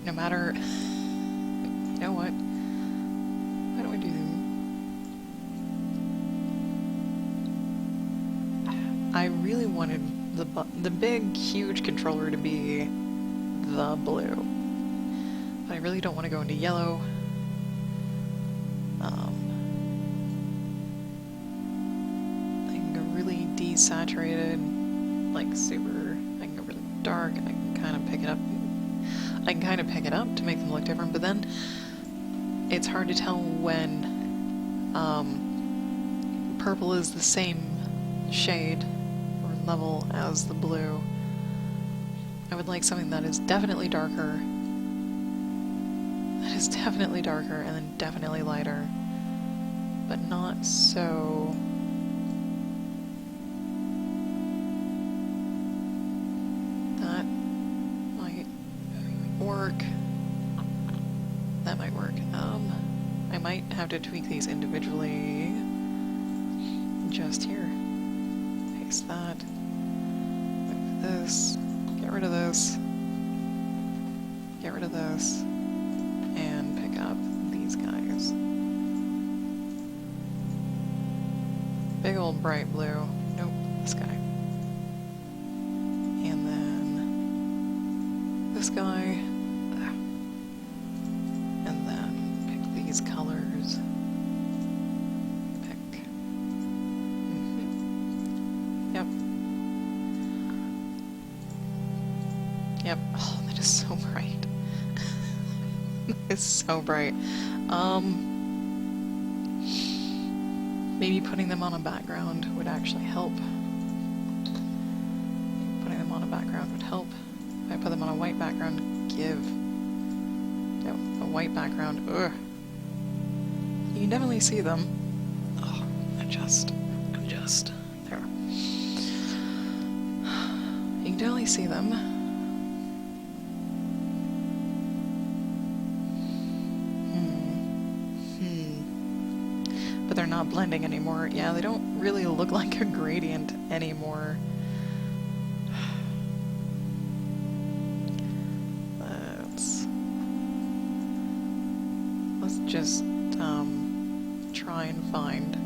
No matter... You know what? Why do I do... I really wanted the big, huge controller to be the blue. But I really don't want to go into yellow. Saturated, like super, I can go really dark, and I can kind of pick it up. I can kind of pick it up to make them look different, but then it's hard to tell when purple is the same shade or level as the blue. I would like something that is definitely darker, and then definitely lighter, but not so... That might work. I might have to tweak these individually. Just here. Paste that. With this. Get rid of this. Get rid of this. And pick up these guys. Big old bright blue. Nope, this guy. And then this guy. These colors. Pick. Yep. Yep. Oh, that is so bright. It's so bright. Maybe putting them on a background would actually help. Putting them on a background would help. If I put them on a white background, give... Yep, a white background. Ugh. You can definitely see them. Oh, adjust. There. You can definitely see them. But they're not blending anymore. Yeah, they don't really look like a gradient anymore. Let's just try and find.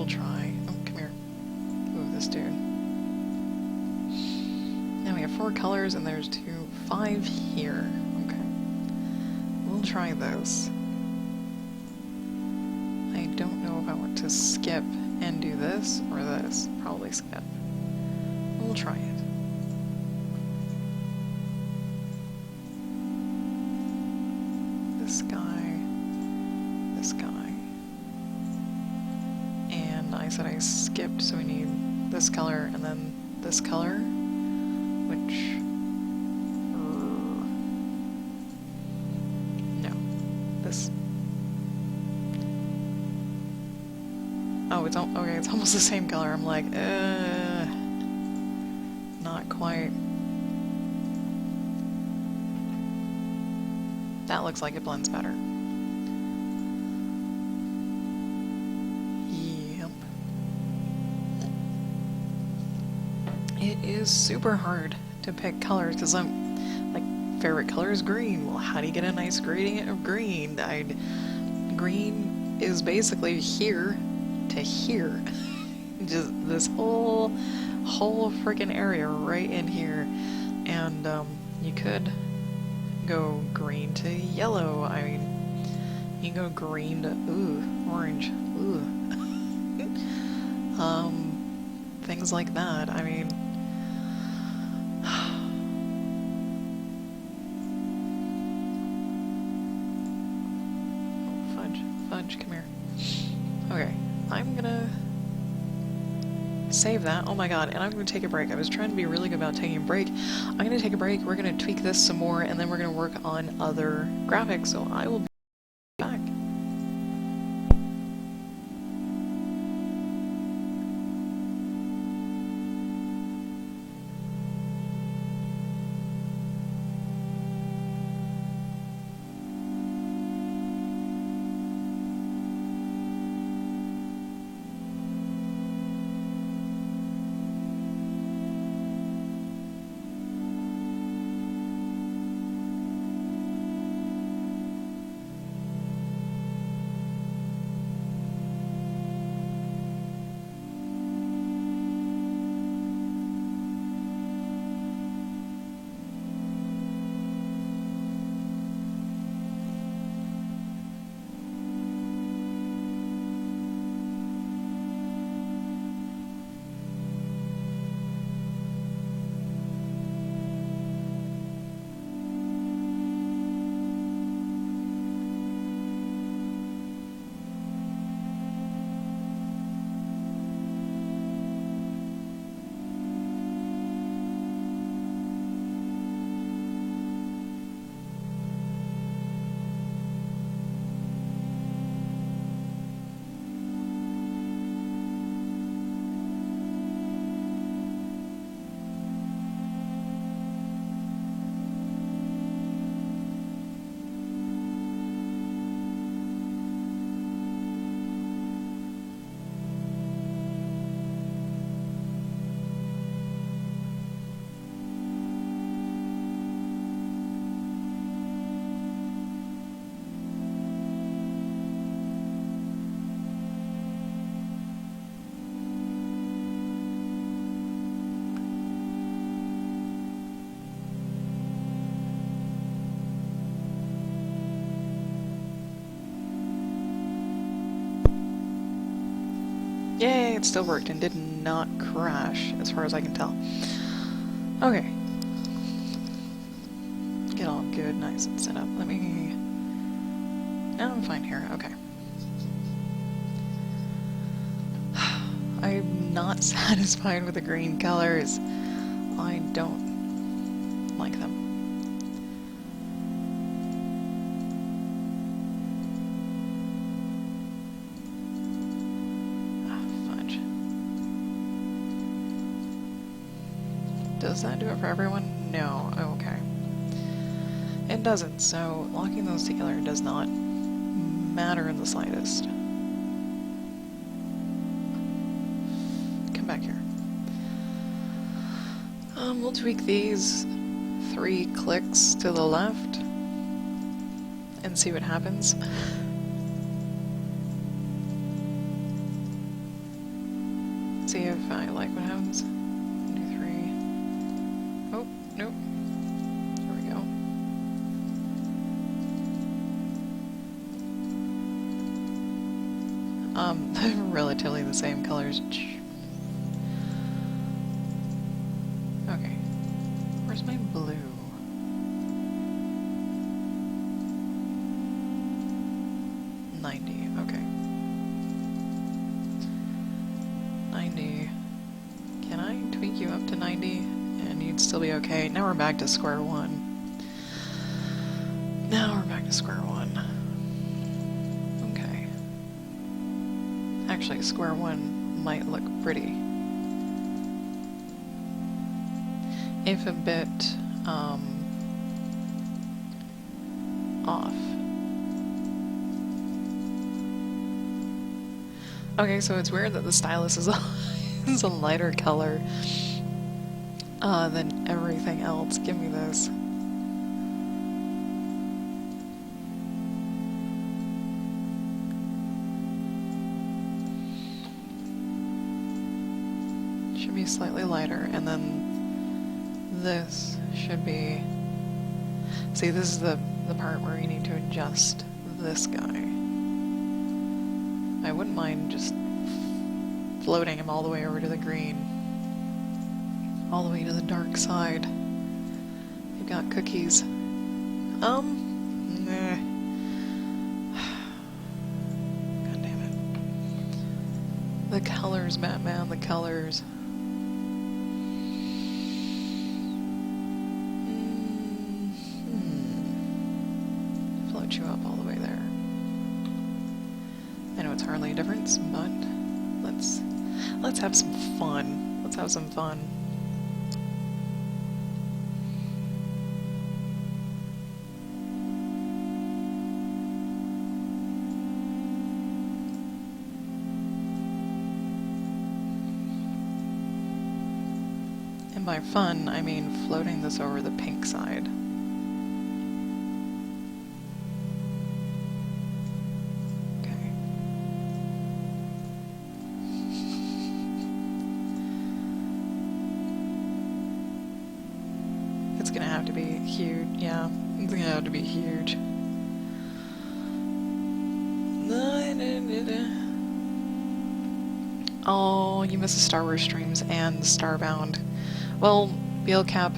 will try. Oh, come here. Move this dude. Now we have 4 colors and there's 5 here. Okay. We'll try this. I don't know if I want to skip and do this or this. Probably skip. We'll try it. This guy. This guy. And I said I skipped, so we need this color and then this color, which... no. This... oh, it's okay, it's almost the same color. I'm like, not quite. That looks like it blends better. Yep. It is super hard to pick colors because I'm like, favorite color is green. Well, how do you get a nice gradient of green? Green is basically here to here. Just this whole freaking area right in here. And you could go green to yellow. I mean, you can go green to orange. Things like that. I mean, fudge, come here. Okay, I'm gonna save that. Oh my god, and I'm gonna take a break. I was trying to be really good about taking a break. I'm gonna take a break, we're gonna tweak this some more, and then we're gonna work on other graphics, so I will be back. Yay, it still worked and did not crash, as far as I can tell. Okay. Get all good, nice and set up. Let me... now I'm fine here, okay. I'm not satisfied with the green colors. I don't like them. Does that do it for everyone? No. Okay. It doesn't, so locking those together does not matter in the slightest. Come back here. We'll tweak these 3 clicks to the left and see what happens. see if I like what happens. 1, 2, 3. Oh, nope. There we go. Relatively the same colors. Okay. Where's my blue? Okay. 90. Can I tweak you up to 90? And you'd still be okay. Now we're back to square one. Now we're back to square one. Okay. Actually, square one might look pretty. If a bit, off. Okay, so it's weird that the stylus is is a lighter color than everything else. Give me this. Should be slightly lighter, and then this should be... See, this is the part where you need to adjust this guy. I wouldn't mind just floating him all the way over to the green. All the way to the dark side. You've got cookies. Nah. God damn it. The colors, Batman, the colors. Float you up all the way there. I know it's hardly a difference, but let's have some fun. Let's have some fun. And by fun, I mean floating this over the pink side. It's gonna have to be huge, yeah. It's gonna have to be huge. Oh, you missed the Star Wars streams and Starbound. Well, BLCap,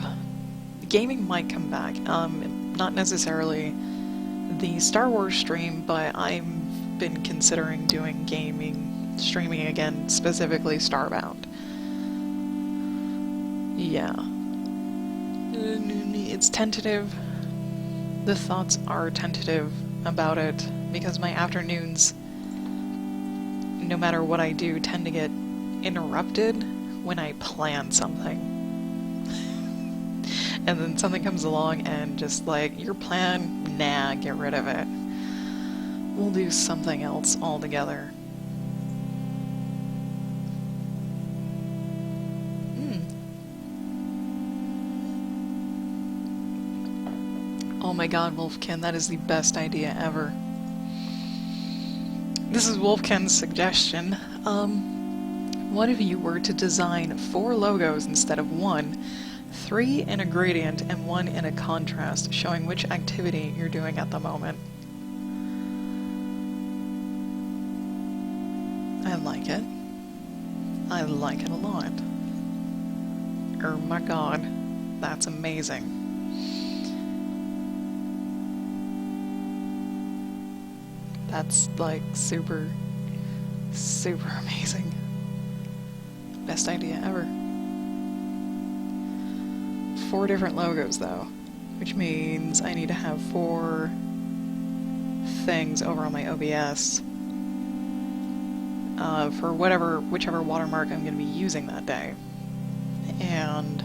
gaming might come back. Not necessarily the Star Wars stream, but I've been considering doing gaming, streaming again, specifically Starbound. Yeah. It's tentative. The thoughts are tentative about it, because my afternoons, no matter what I do, tend to get interrupted when I plan something. And then something comes along and just like, your plan? Nah, get rid of it. We'll do something else altogether. Oh my god, Wolfkin, that is the best idea ever. This is Wolfkin's suggestion. What if you were to design 4 logos instead of 1, 3 in a gradient and 1 in a contrast, showing which activity you're doing at the moment? I like it. I like it a lot. Oh my god, that's amazing. That's like super, super amazing. Best idea ever. 4 different logos though, which means I need to have 4 things over on my OBS for whichever watermark I'm going to be using that day. And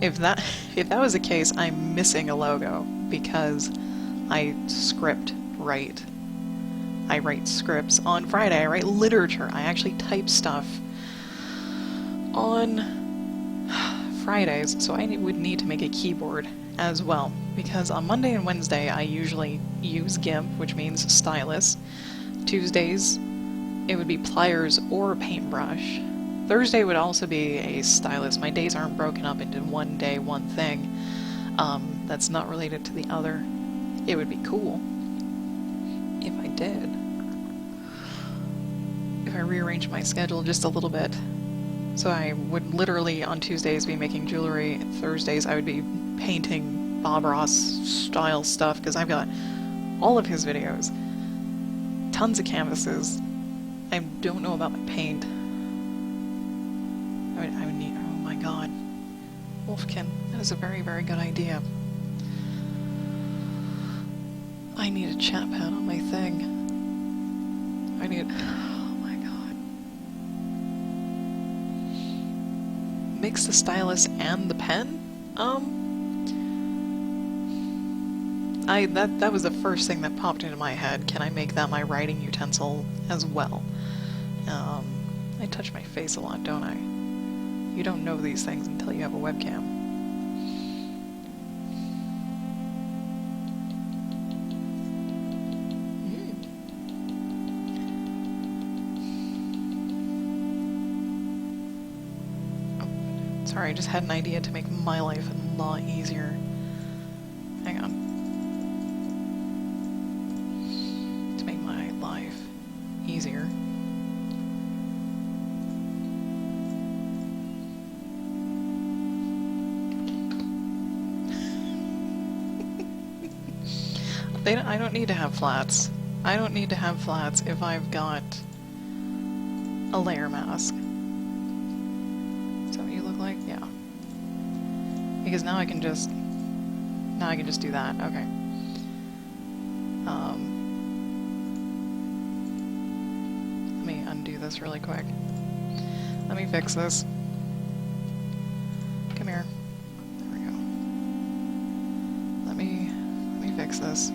if that was the case, I'm missing a logo because I write scripts on Friday. I write literature. I actually type stuff on Fridays, so I would need to make a keyboard as well, because on Monday and Wednesday I usually use GIMP, which means stylus. Tuesdays it would be pliers or paintbrush. Thursday would also be a stylus. My days aren't broken up into one day, one thing. That's not related to the other. It would be cool if I did. If I rearranged my schedule just a little bit. So I would literally on Tuesdays be making jewelry. Thursdays I would be painting Bob Ross style stuff because I've got all of his videos. Tons of canvases. I don't know about my paint. I would need, oh my god. Wolfkin, that is a very, very good idea. I need a chat pad on my thing. I need, oh my god. Mix the stylus and the pen? That was the first thing that popped into my head. Can I make that my writing utensil as well? I touch my face a lot, don't I? You don't know these things until you have a webcam. Oh, sorry, I just had an idea to make my life a lot easier. Hang on. To make my life easier. I don't need to have flats. I don't need to have flats if I've got a layer mask. Is that what you look like? Yeah. Because now I can just do that. Okay. Let me undo this really quick. Let me fix this. Come here. There we go. Let me fix this.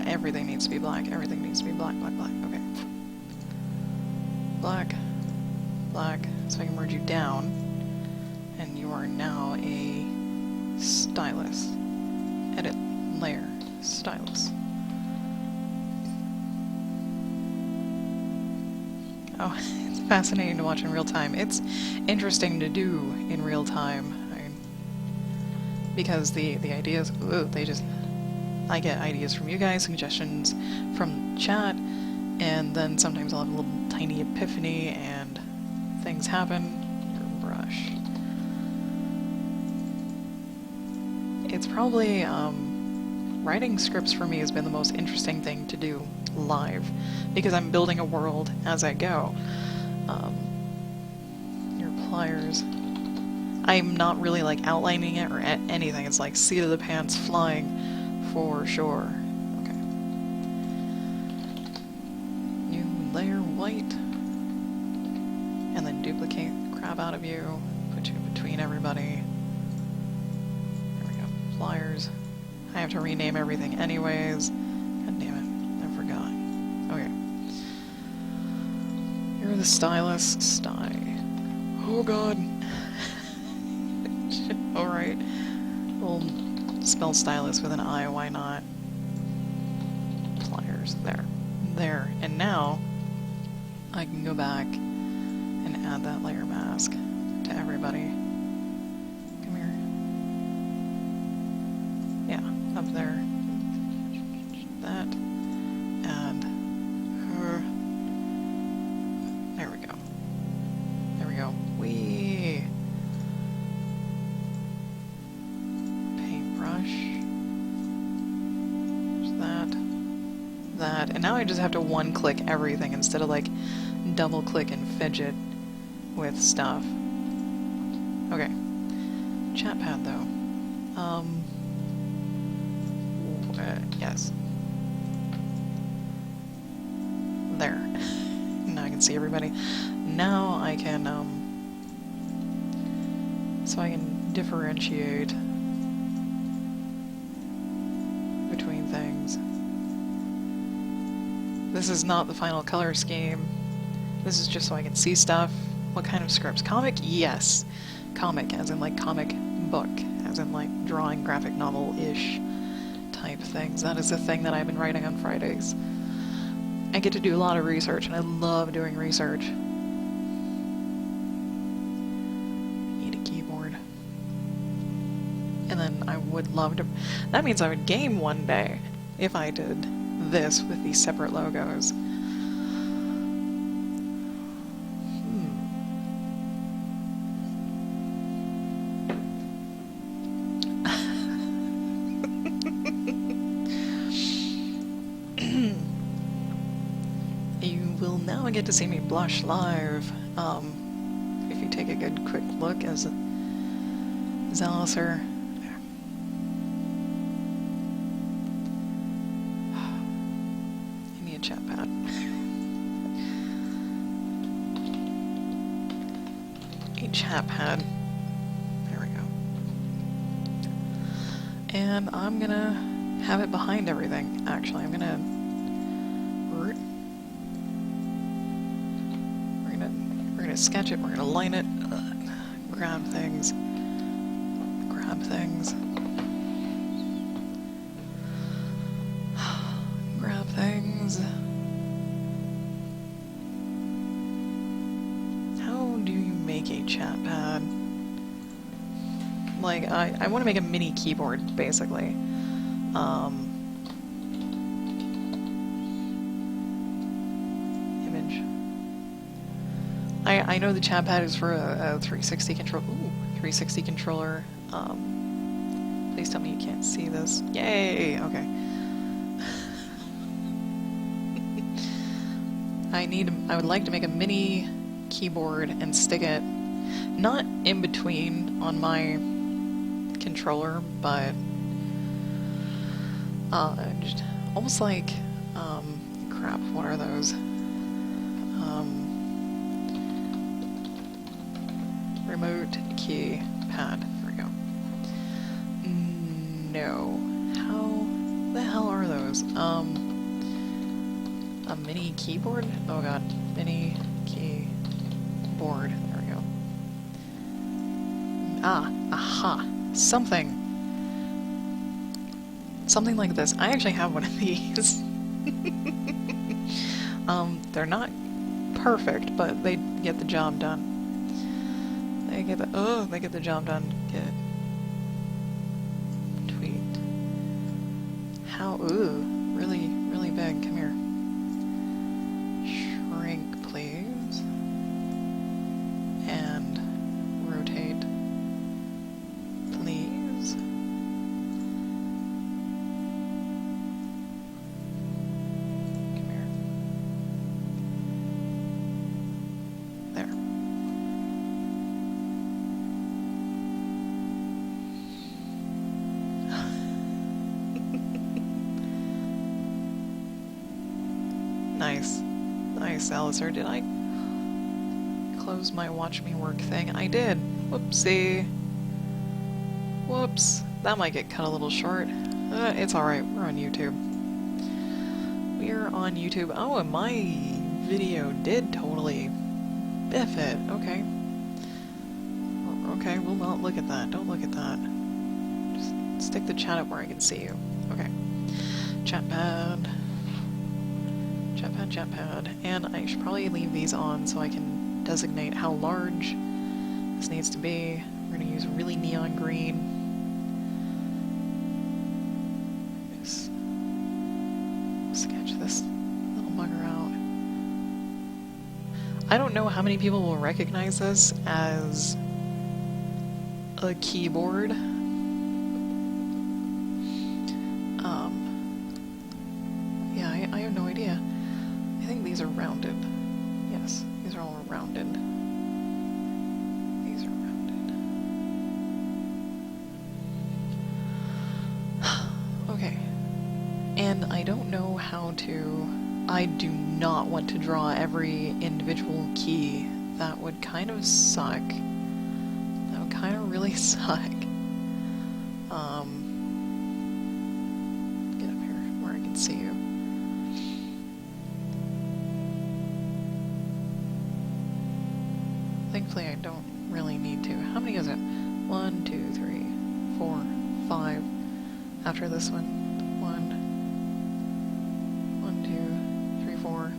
Everything needs to be black. Everything needs to be black, black, black. Okay. Black, black. So I can merge you down. And you are now a stylus. Edit, layer, stylus. Oh, it's fascinating to watch in real time. It's interesting to do in real time. Because the ideas, they just... I get ideas from you guys, suggestions from chat, and then sometimes I'll have a little tiny epiphany and things happen. Your brush. It's probably, writing scripts for me has been the most interesting thing to do live, because I'm building a world as I go. Your pliers. I'm not really like outlining it or anything, it's like seat of the pants flying. For sure. Okay. New layer white. And then duplicate the crap out of you. Put you between everybody. There we go. Flyers. I have to rename everything anyways. God damn it. I forgot. Okay. You're the stylus. Oh god. Alright. We'll spell stylus with an I, why not? Pliers, there. There. And now, I can go back and add that layer mask to everybody. Come here. Yeah, up there. That. And her. There we go. There we go. Whee! That, and now I just have to one-click everything instead of like double-click and fidget with stuff. Okay. Chat pad though. Yes. There. Now I can see everybody. Now I can, so I can differentiate between things. This is not the final color scheme. This is just so I can see stuff. What kind of scripts? Comic? Yes. Comic, as in like comic book, as in like drawing graphic novel-ish type things. That is the thing that I've been writing on Fridays. I get to do a lot of research, and I love doing research. Need a keyboard. And then I would love to... That means I would game one day if I did this with these separate logos. You will now get to see me blush live. If you take a good quick look as Zaliser. I need a chat pad. A chat pad. There we go. And I'm gonna have it behind everything. Actually, I'm gonna sketch it, we're gonna line it, grab things, grab things, grab things. How do you make a chat pad? Like, I want to make a mini keyboard, basically. Image. I know the chat pad is for a 360 control. Ooh, 360 controller. Please tell me you can't see this. Yay! Okay. I would like to make a mini keyboard and stick it not in between on my controller, but just almost like crap. What are those? Remote key pad. There we go. No. How the hell are those? A mini keyboard? Oh god. Mini keyboard. There we go. Aha. Something. Something like this. I actually have one of these. They're not perfect, but they get the job done. They get the job done. Get tweet. How? Ooh, really, really big. Come here. Shrink, please, and rotate, please. Come here. There. Nice. Nice, Alistair. Did I close my watch me work thing? I did. Whoopsie. Whoops. That might get cut a little short. It's alright. We're on YouTube. We're on YouTube. Oh, and my video did totally biff it. Okay. Okay, we'll not look at that. Don't look at that. Just stick the chat up where I can see you. Okay. Chat pad. Chat pad, and I should probably leave these on so I can designate how large this needs to be. We're going to use really neon green. Just sketch this little bugger out. I don't know how many people will recognize this as a keyboard. Yeah, I have no idea. I think these are rounded. Yes, these are all rounded. These are rounded. Okay. And I don't know how to... I do not want to draw every individual key. That would kind of suck. That would kind of really suck. Get up here where I can see you. Thankfully, I don't really need to. How many is it? 1, 2, 3, 4, 5 after this one. 1, 2, 3, 4,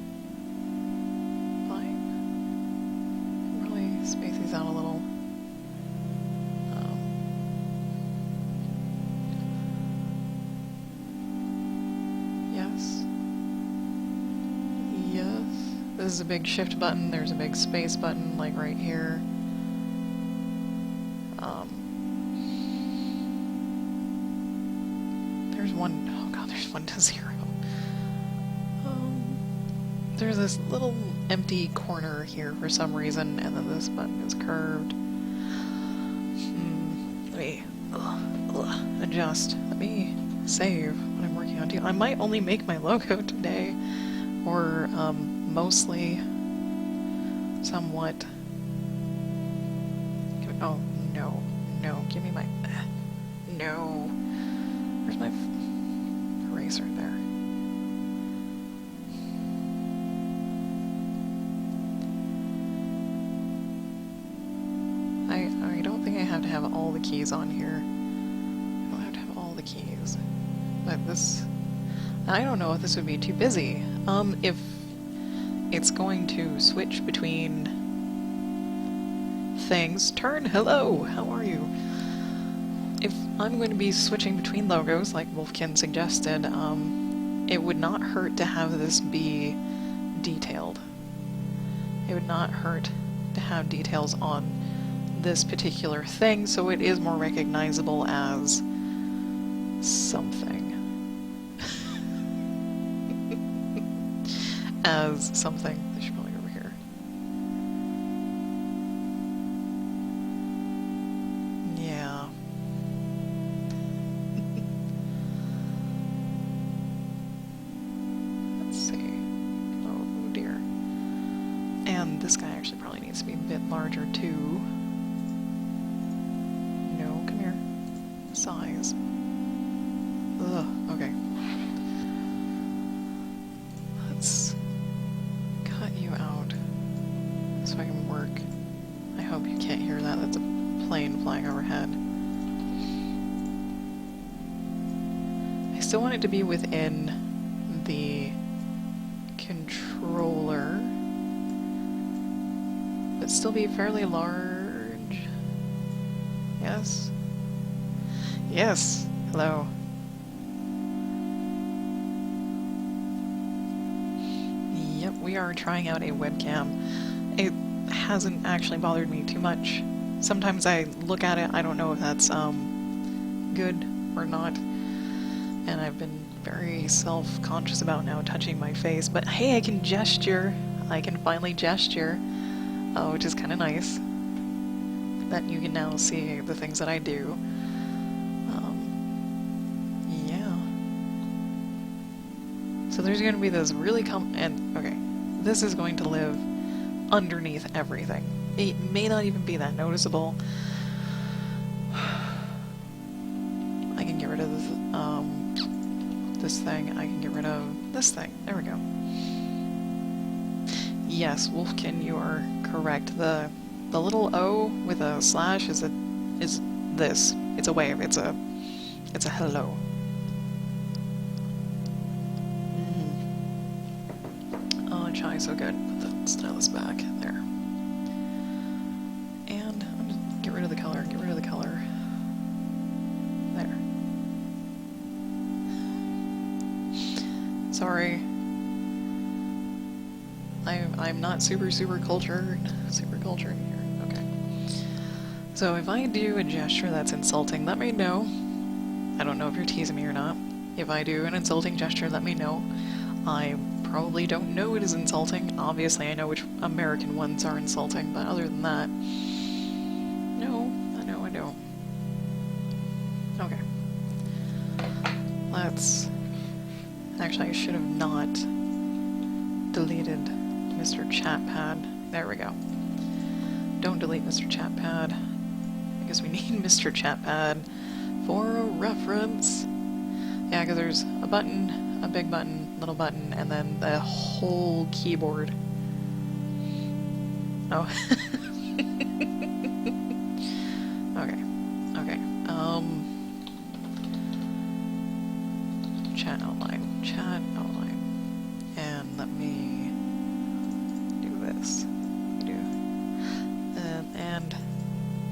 5. Really space these out a little. Yes. Yes. This is a big shift button. There's a big space button, like right here. There's one. Oh god, there's 1 to 0. There's this little empty corner here for some reason, and then this button is curved. Let me adjust. Let me save what I'm working on too. I might only make my logo today, or mostly, somewhat. Oh no, no! Give me my no. Where's my eraser there? I don't think I have to have all the keys on here. I don't have to have all the keys. But this... I don't know if this would be too busy. If it's going to switch between things... Turn! Hello! How are you? If I'm going to be switching between logos, like Wolfkin suggested, it would not hurt to have this be detailed. It would not hurt to have details on this particular thing, so it is more recognizable as something. As something. They should probably go over here. Yeah. Let's see. Oh dear. And this guy actually probably needs to be a bit larger too. Size. Ugh, okay. Let's cut you out so I can work. I hope you can't hear that. That's a plane flying overhead. I still want it to be within the controller, but still be fairly large. Yes? Yes, hello. Yep, we are trying out a webcam. It hasn't actually bothered me too much. Sometimes I look at it, I don't know if that's good or not. And I've been very self-conscious about now touching my face, but hey, I can gesture. I can finally gesture, which is kind of nice. That you can now see the things that I do. So there's going to be this really okay, this is going to live underneath everything. It may not even be that noticeable. I can get rid of this thing. I can get rid of this thing. There we go. Yes, Wolfkin, you are correct. The little O with a slash is this. It's a wave. It's a hello. Chai so good. Put the stylus back there. And I'm just get rid of the color, get rid of the color. There. Sorry. I'm not super cultured. Super cultured here. Okay. So if I do a gesture that's insulting, let me know. I don't know if you're teasing me or not. If I do an insulting gesture, let me know. I probably don't know it is insulting. Obviously, I know which American ones are insulting, but other than that, no, I don't. Okay. Let's... Actually, I should have not deleted Mr. Chatpad. There we go. Don't delete Mr. Chatpad. I guess we need Mr. Chatpad for a reference. Yeah, because there's a button, a big button, little button, and then the whole keyboard. Oh. Okay. chat outline, and let me do this. And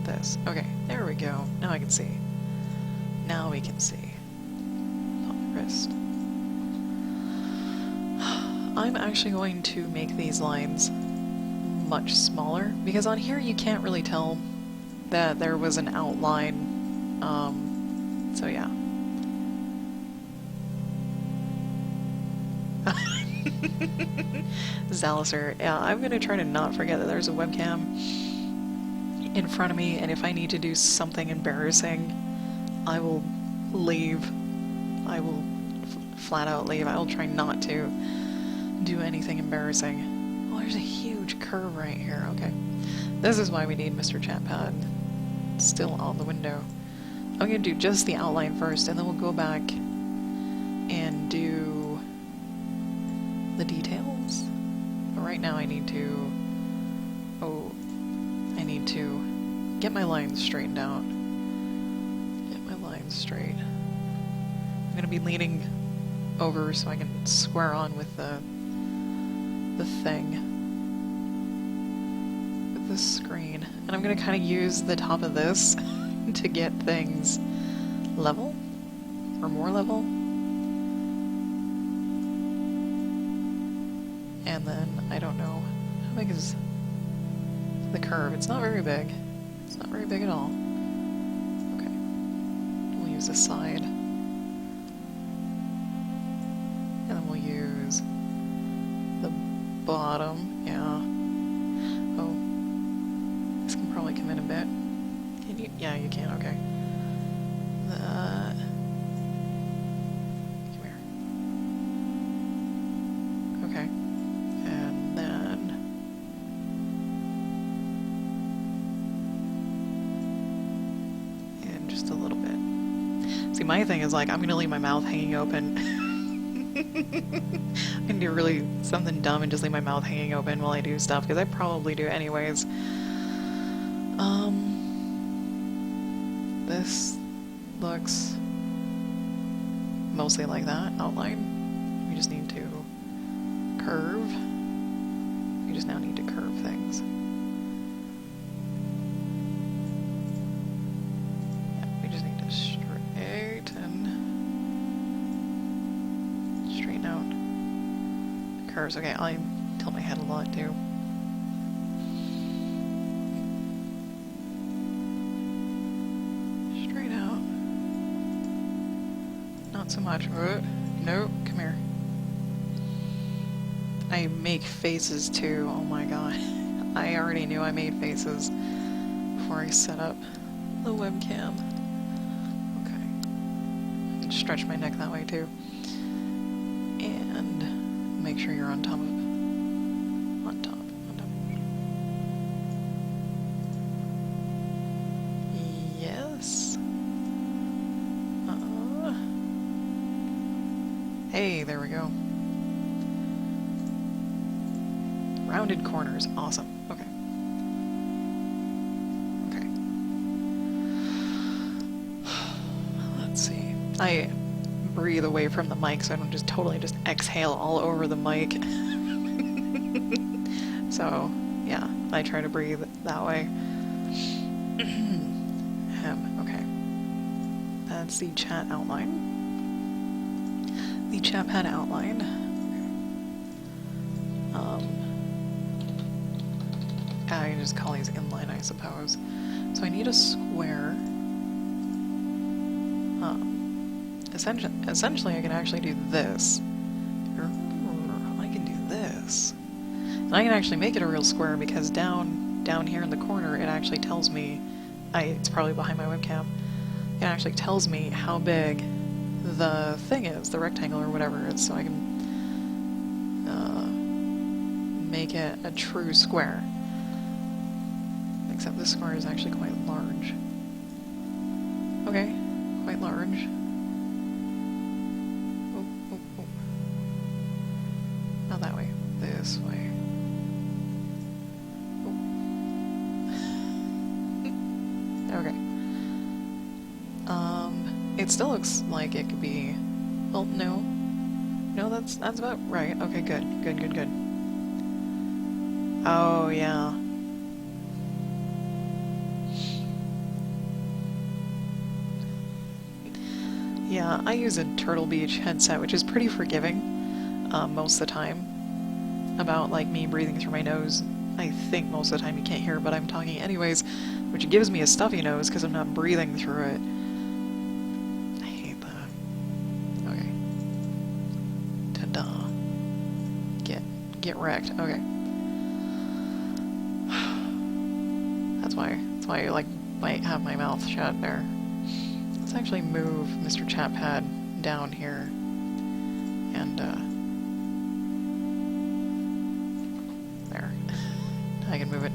this. Okay, there we go. Now I can see. Now we can see. On the wrist. I'm actually going to make these lines much smaller, because on here you can't really tell that there was an outline. So yeah. Zaliser. Yeah, I'm gonna try to not forget that there's a webcam in front of me, and if I need to do something embarrassing, I will leave. I will flat out leave. I will try not to do anything embarrassing. Oh, there's a huge curve right here. Okay. This is why we need Mr. Chatpad still on the window. I'm gonna do just the outline first, and then we'll go back and do the details. But right now I need to... Oh, I need to get my lines straightened out. Get my lines straight. I'm gonna be leaning over so I can square on with the thing. With the screen. And I'm gonna kind of use the top of this to get things level. Or more level. And then, I don't know, how big is the curve? It's not very big. It's not very big at all. Okay. We'll use the side. And then we'll use the bottom, yeah. Oh. This can probably come in a bit. Can you? Yeah, you can, okay. Come here. Okay. And then... and just a little bit. See, my thing is, like, I'm gonna leave my mouth hanging open. I can do really something dumb and just leave my mouth hanging open while I do stuff, because I probably do anyways. This looks mostly like that outline. We just need to curve. We just now need to curve things. Yeah, we just need to straighten out the curves. Okay, I tilt my head a lot too. So much. No, come here. I make faces too. Oh my god. I already knew I made faces before I set up the webcam. Okay. I can stretch my neck that way too. And make sure you're on top of it. On top. Yes. Hey, there we go. Rounded corners. Awesome. Okay. Okay. Let's see. I breathe away from the mic so I don't just totally just exhale all over the mic. So, yeah, I try to breathe that way. Okay. That's the chat outline. The Chatpad outline. I can just call these inline, I suppose. So I need a square. Essentially, I can actually do this. I can do this. And I can actually make it a real square, because down here in the corner, it actually tells me. It's probably behind my webcam. It actually tells me how big the thing is, the rectangle or whatever it is, so I can make it a true square. Except this square is actually quite large. Okay, quite large. Oh. Not that way, this way. Oh. Okay. It still looks like it could be Well, no. No, that's about right. Okay, good. Good, good, good. Oh, yeah. Yeah, I use a Turtle Beach headset, which is pretty forgiving most of the time. About, like, me breathing through my nose. I think most of the time you can't hear, but I'm talking anyways, which gives me a stuffy nose because I'm not breathing through it. I hate that. Okay. Ta-da. Get wrecked. Okay. That's why I, like, might have my mouth shut there. Let's actually move Mr. Chappad down here. And, there. Now I can move it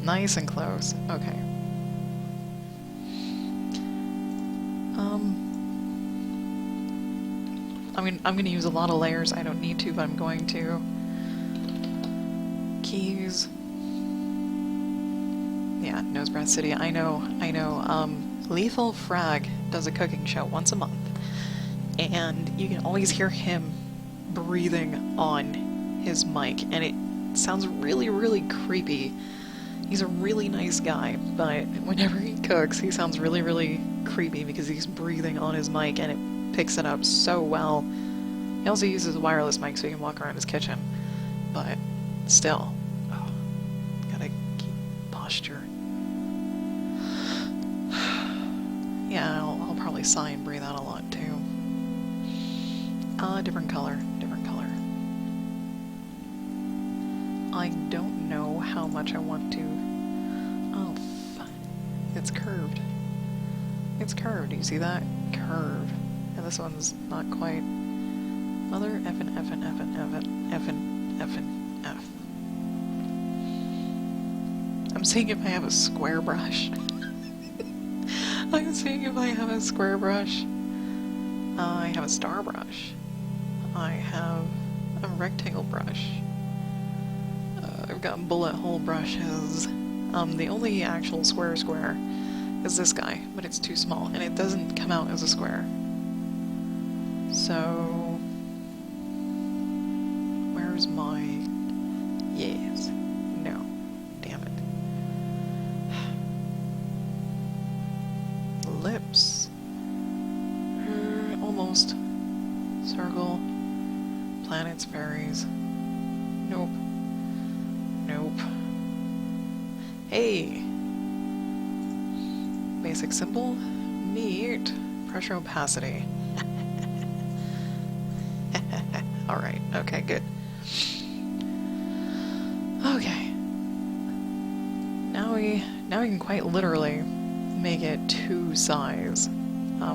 nice and close. Okay. I mean, I'm gonna use a lot of layers. I don't need to, but I'm going to. Keys. Yeah, Nose Breath City. I know. Lethal Frag does a cooking show once a month, and you can always hear him breathing on his mic, and it sounds really, really creepy. He's a really nice guy, but whenever he cooks, he sounds really, really creepy because he's breathing on his mic, and it picks it up so well. He also uses a wireless mic so he can walk around his kitchen, but still, gotta keep posture. Yeah, I'll probably sigh and breathe out a lot too. Different color. I don't know how much I want to. Oh, it's curved. It's curved. Do you see that? Curve. And this one's not quite. Mother effin' F. I'm seeing if I have a square brush. I'm seeing if I have a square brush. I have a star brush. I have a rectangle brush. I've got bullet hole brushes. The only actual square is this guy, but it's too small, and it doesn't come out as a square. So, where's my... Yes. No. Damn it. Lips. Almost. Circle. Planets, fairies. Nope. Hey! Basic symbol. Neat. Pressure opacity. Alright, okay, good. Okay. Now we can quite literally make it 2 size,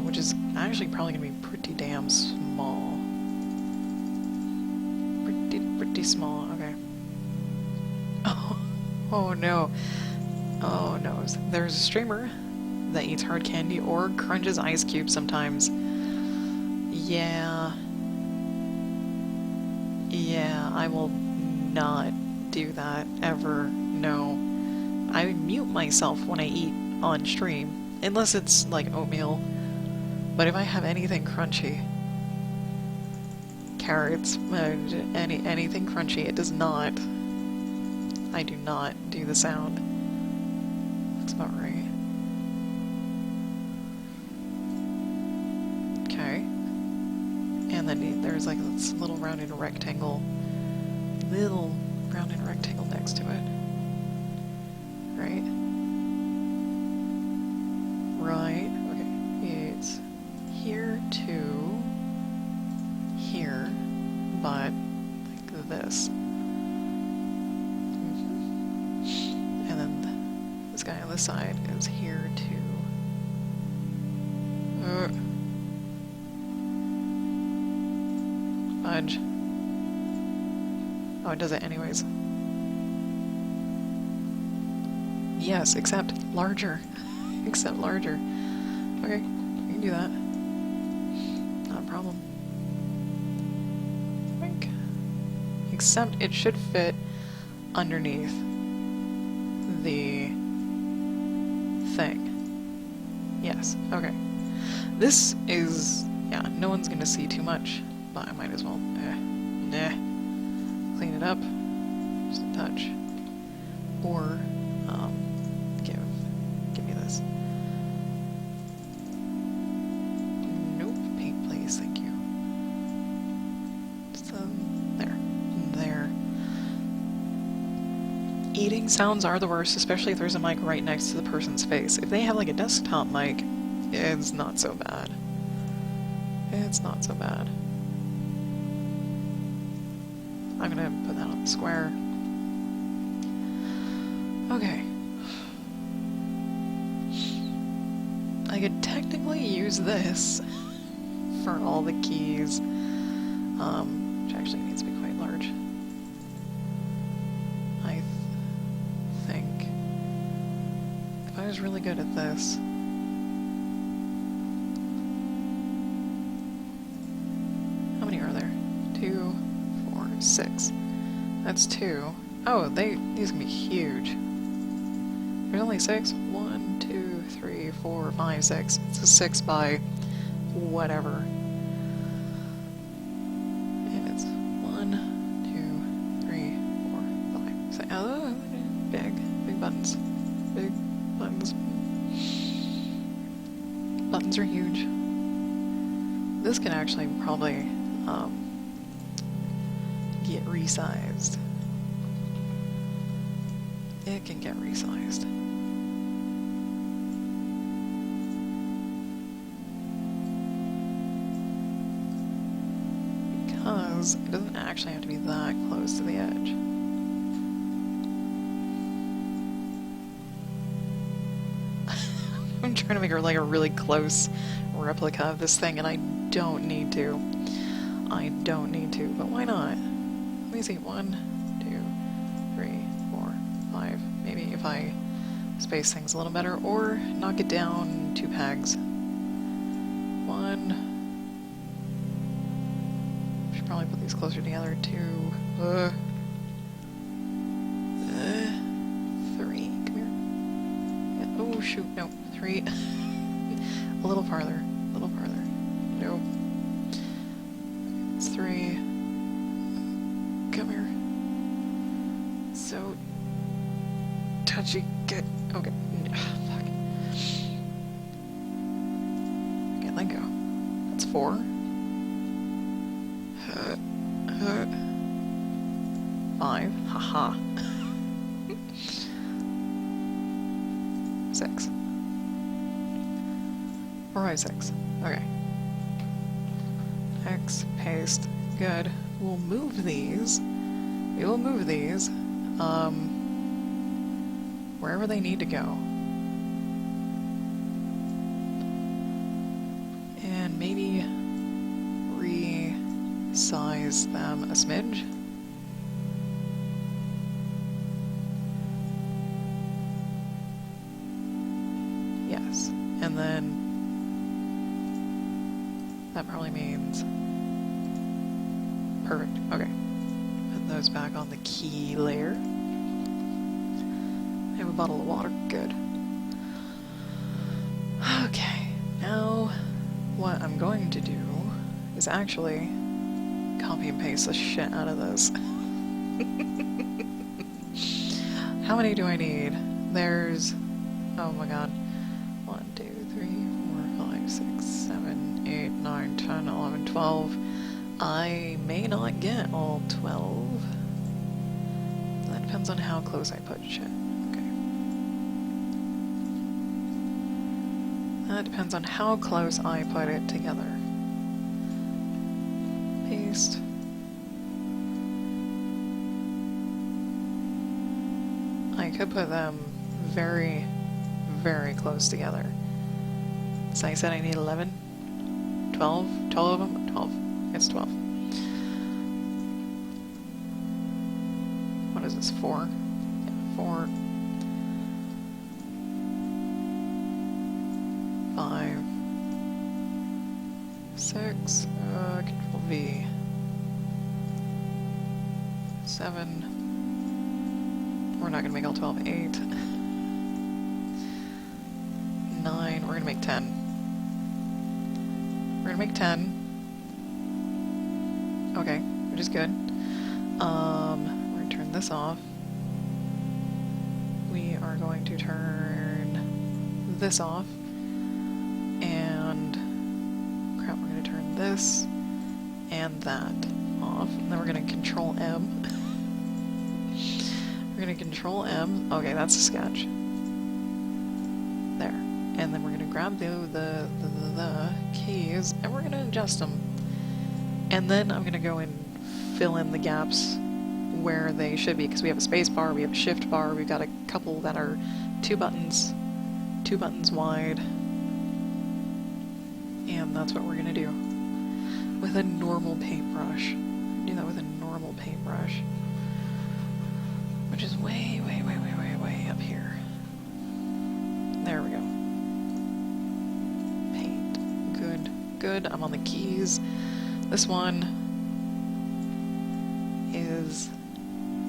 which is actually probably gonna be pretty damn small. Pretty small, okay. Oh no. Oh no. There's a streamer that eats hard candy or crunches ice cubes sometimes. Yeah, I will not do that ever. No. I mute myself when I eat on stream, unless it's like oatmeal. But if I have anything crunchy, carrots, anything crunchy, it does not. I do not do the sound. That's about right. Okay. And then there's like this little rounded rectangle next to it. Right? Right. Okay. It's here to here, but like this. And then this guy on this side is here to... fudge. Oh, it does it anyways. Yes, except larger. Except larger. Okay, you can do that. Not a problem. I think. Except it should fit underneath the thing. Yes, okay. This is Yeah, no one's gonna see too much, but I might as well. Clean it up, just a touch. Or, give me this. Nope, paint please, thank you. Just, there. Eating sounds are the worst, especially if there's a mic right next to the person's face. If they have like a desktop mic, it's not so bad. It's not so bad. I'm gonna put that on the square. Okay. I could technically use this for all the keys, which actually needs to be quite large. I think if I was really good at this. How many are there? 2, 4, 6. That's 2. Oh, these can be huge. There's only 6. 1, 2, 3, 4, 5, 6. It's a 6 by whatever. And it's 1, 2, 3, 4, 5. So, oh, big buttons. Big buttons. Buttons are huge. This can actually probably get resized. It can get resized. Because it doesn't actually have to be that close to the edge. I'm trying to make like a really close replica of this thing, and I don't need to. I don't need to, but why not? Let me see. 1, 2, 3, 4, 5. Maybe if I space things a little better, or knock it down 2 pegs. 1. Should probably put these closer together. 2. 3. Come here. Yeah. Oh shoot! No. 3. A little farther. A little farther. Nope. It's 3. Come here. So touchy. Get. Okay. Fuck. Okay, let go. That's 4. 5. Haha. 6. 4, 5, 6. Okay. X, paste. Good. We'll move these. We will move these, wherever they need to go. And maybe resize them a smidge. Yes. And then that probably means perfect. Okay. Put those back on the key layer. I have a bottle of water. Good. Okay. Now, what I'm going to do is actually copy and paste the shit out of this. How many do I need? There's... oh my god. 1, 2, 3, 4, 5, 6, 7, 8, 9, 10, 11, 12. I may not get all 12. That depends on how close I put shit. Okay. That depends on how close I put it together. Paste. I could put them very, very close together. So I said I need 11? 12? 12 of them? 12. It's 12. What is this? 4? Yeah, 4. 5. 6. Control V. 7. We're not gonna make all 12. 8. 9. We're gonna make 10. We're gonna make 10. Okay, which is good. We're gonna turn this off. We are going to turn this off. And crap, we're gonna turn this and that off. And then we're gonna control M. We're gonna control M. Okay, that's a sketch. There. And then we're gonna grab the keys and we're gonna adjust them. And then I'm gonna go and fill in the gaps where they should be, because we have a space bar, we have a shift bar, we've got a couple that are two buttons wide. And that's what we're gonna do with a normal paintbrush. Do that with a normal paintbrush, which is way up here. There we go. Paint. Good. I'm on the keys. This one is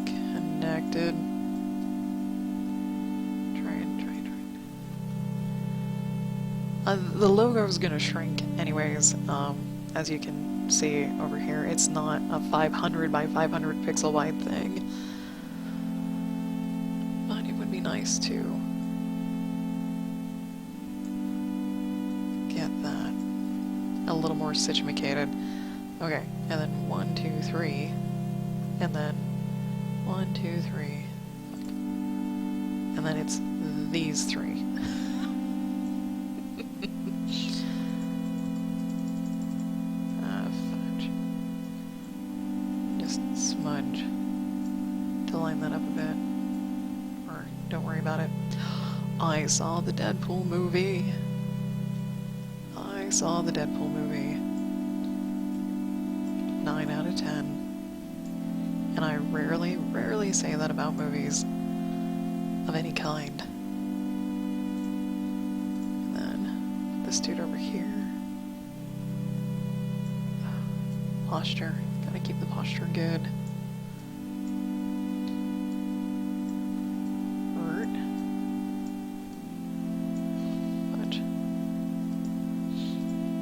connected. The logo is gonna shrink anyways, as you can see over here. It's not a 500 by 500 pixel wide thing, but it would be nice to get that a little more situated. Okay, and then 1, 2, 3, and then 1, 2, 3, and then it's these three. Fudge. Just smudge to line that up a bit, or don't worry about it. I saw the Deadpool movie. I saw the Deadpool movie. 9 out of 10. And I rarely say that about movies of any kind. And then this dude over here. Posture. Gotta keep the posture good. Fudge.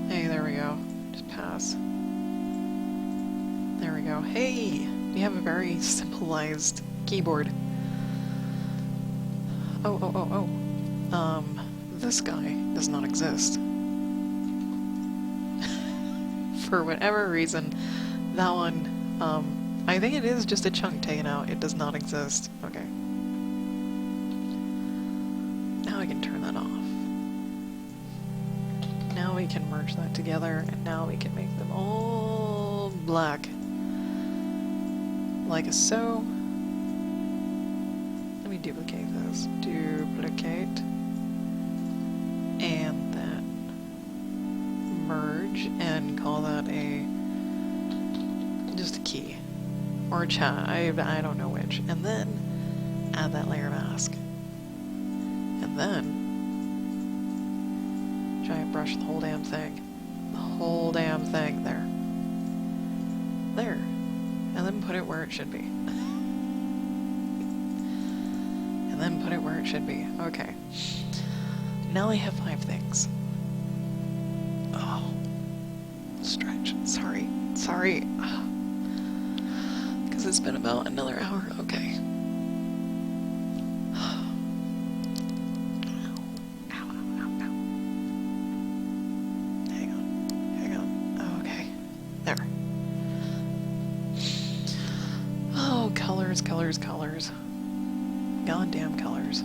Hey, there we go. Just pass. There we go. Hey! We have a very simplified keyboard. Oh. This guy does not exist. For whatever reason, that one, I think it is just a chunk taken out. It does not exist. Okay. Now I can turn that off. Now we can merge that together, and now we can make them all black. Like so. Let me duplicate this. Duplicate. And then merge and call that just a key. Or a chat. I don't know which. And then add that layer mask. And then giant brush the whole damn thing. The whole damn thing. There. There. And then put it where it should be. And then put it where it should be. Okay. Now I have 5 things. Oh. Stretch. Sorry. Because it's been about another hour. Okay. Hang on. Okay. There. Oh, colors. Goddamn colors.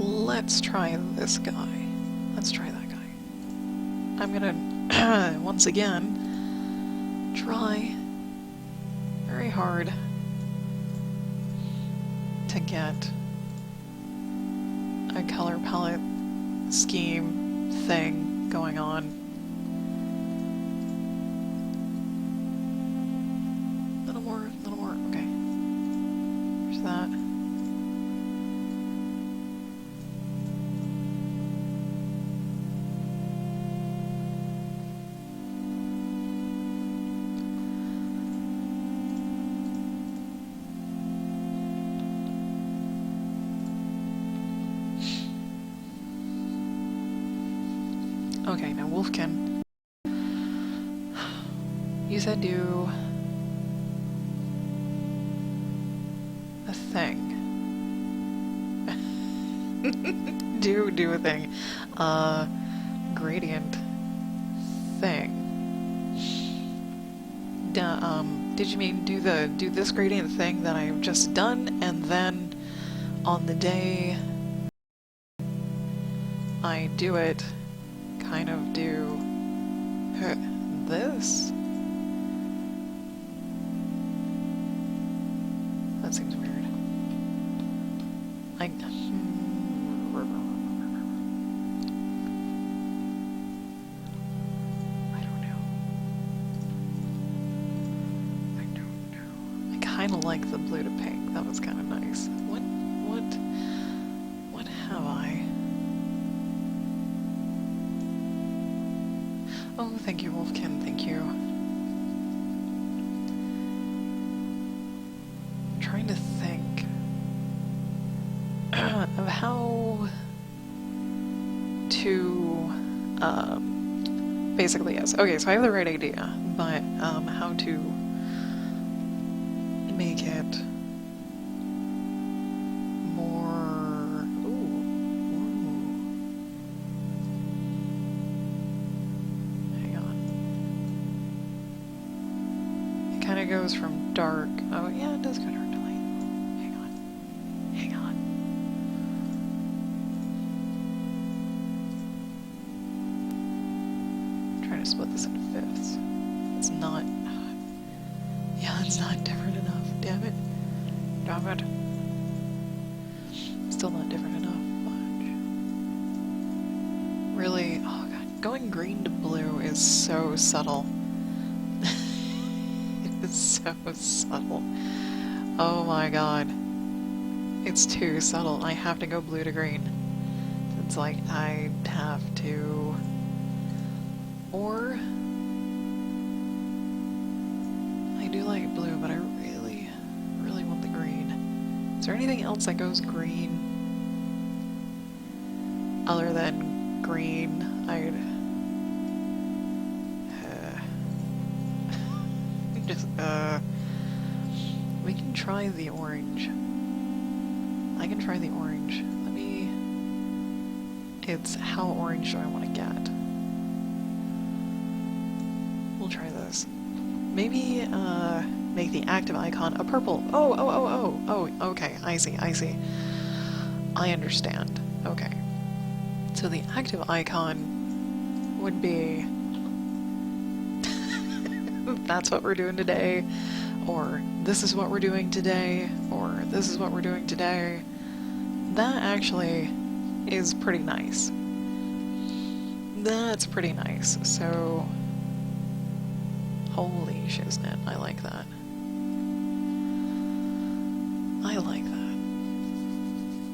Let's try this guy. Let's try that guy. I'm gonna, once again, try very hard to get a color palette scheme thing going on. Little more, okay. There's that. Okay, now Wolfkin. You said do a thing. do a thing. Gradient thing. Did you mean do this gradient thing that I've just done, and then on the day I do it, kind of do this? That seems weird. I don't know. I don't know. I kind of like the blue to pink. That was kind of nice. What have I? Oh, thank you, Wolfkin. Thank you. I'm trying to think of how to basically, yes. Okay, so I have the right idea, but how to make it more. Ooh. Hang on. It kind of goes from dark. Oh yeah, it does go dark to light. Hang on. Hang on. Trying to split this into fifths. It's not. Yeah, it's not different enough. Damn it. Damn it. Still not different enough. Fudge. Really, oh god, going green to blue is so subtle. It is so subtle. Oh my god. It's too subtle. I have to go blue to green. It's like I have to. Or I do like blue, but I really, really want the green. Is there anything else that goes green other than green? I'd just we can try the orange. I can try the orange. Let me. It's how orange do I want to get? We'll try this. Maybe make the active icon a purple. Oh, okay, I see. I understand. Okay. So the active icon would be that's what we're doing today, or this is what we're doing today, or this is what we're doing today. That actually is pretty nice. That's pretty nice. So holy shiznit, I like that. I like that.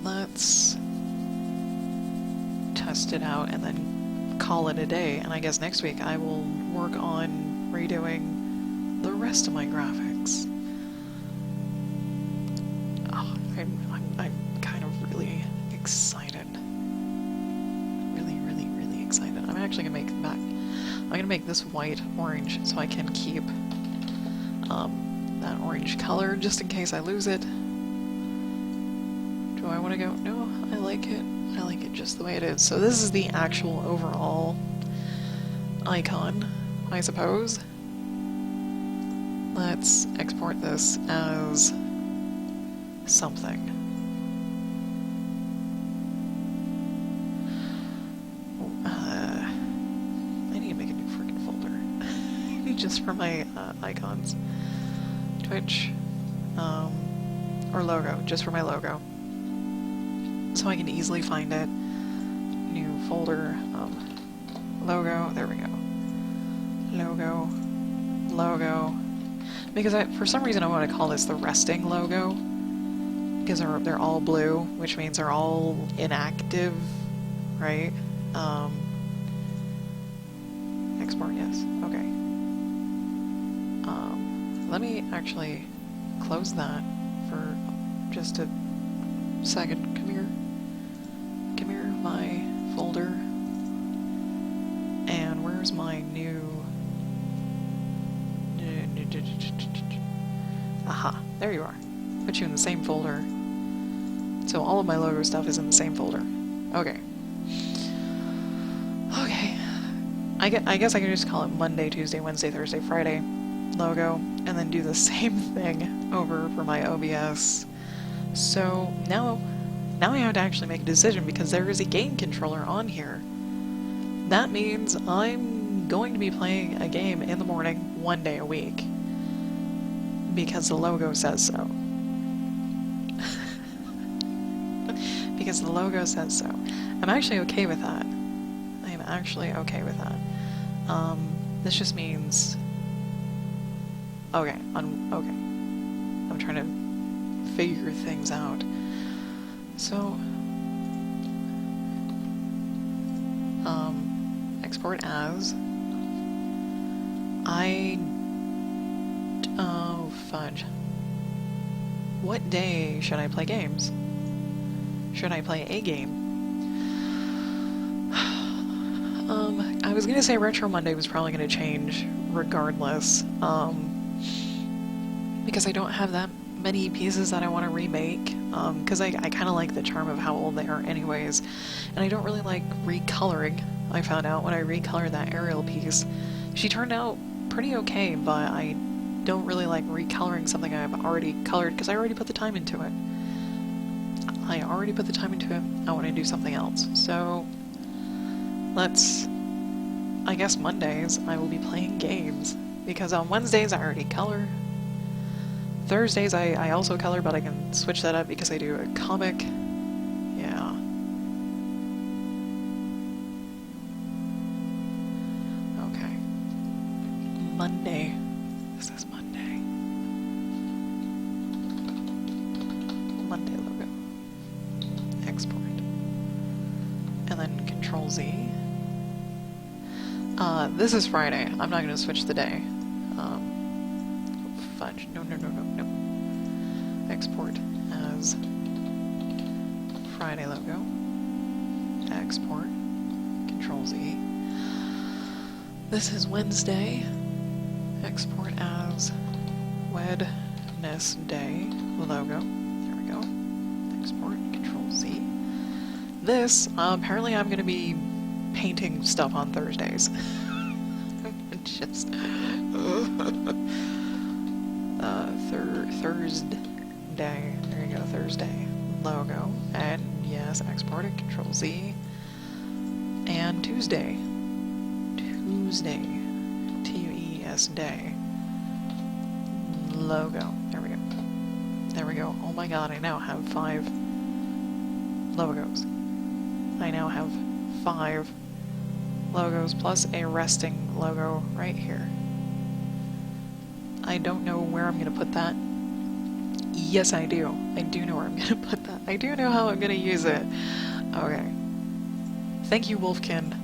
Let's test it out and then call it a day. And I guess next week I will work on redoing the rest of my graphics. Oh, I'm kind of really excited. Really excited. I'm actually gonna make back. I'm gonna make this white orange so I can keep that orange color just in case I lose it. Do I want to go? No, I like it. I like it just the way it is. So this is the actual overall icon, I suppose. Let's export this as something. I need to make a new freaking folder just for my icons. Twitch, or logo, just for my logo. So I can easily find it. New folder, logo, there we go. Logo. Because for some reason I want to call this the resting logo. Because they're all blue, which means they're all inactive, right? Export, yes, okay. Let me actually close that for just a second. Come here, my folder. where's my new... Aha, there you are. Put you in the same folder. So all of my logo stuff is in the same folder. Okay. Okay. I guess I can just call it Monday, Tuesday, Wednesday, Thursday, Friday logo, and then do the same thing over for my OBS. So now I have to actually make a decision because there is a game controller on here. That means I'm going to be playing a game in the morning, 1 day a week. Because the logo says so. Because the logo says so. I'm actually okay with that. I am actually okay with that. This just means... Okay, I'm trying to figure things out. So... export as... Oh, fudge. What day should I play games? Should I play a game? I was gonna say Retro Monday was probably gonna change regardless, because I don't have that many pieces that I want to remake, because I kind of like the charm of how old they are anyways, and I don't really like recoloring. I found out when I recolored that Ariel piece. She turned out pretty okay, but I don't really like recoloring something I've already colored because I already put the time into it. I want to do something else. So, I guess Mondays I will be playing games, because on Wednesdays I already color. Thursdays I also color, but I can switch that up because I do a comic. Yeah. Okay. Monday. This is Monday. Monday logo. Export. And then Control Z. This is Friday. I'm not gonna switch the day. Fudge. No. Export as Friday logo. Export. Control Z. This is Wednesday. Export as Wednesday logo. There we go. Export. Control Z. This, apparently I'm gonna be painting stuff on Thursdays. Just Thursday. There you go, Thursday logo. And yes, export it, Control Z. And Tuesday. TUES day. Logo. There we go. Oh my god, I now have 5 logos. I now have 5 logos plus a resting logo right here. I don't know where I'm gonna put that. Yes, I do. I do know where I'm gonna put that. I do know how I'm gonna use it. Okay. Thank you, Wolfkin,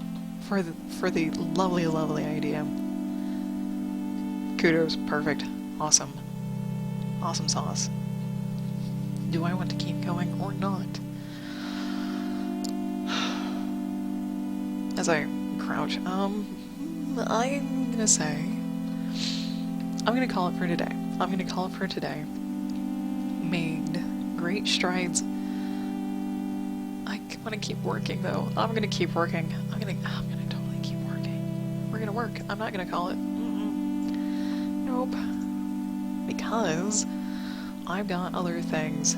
for the lovely, lovely idea. Kudos. Perfect. Awesome. Awesome sauce. Do I want to keep going or not? As I crouch, I'm gonna say, I'm gonna call it for today. Made great strides. I want to keep working though. I'm gonna keep working. I'm gonna totally keep working. We're gonna work. I'm not gonna call it. Nope. Because I've got other things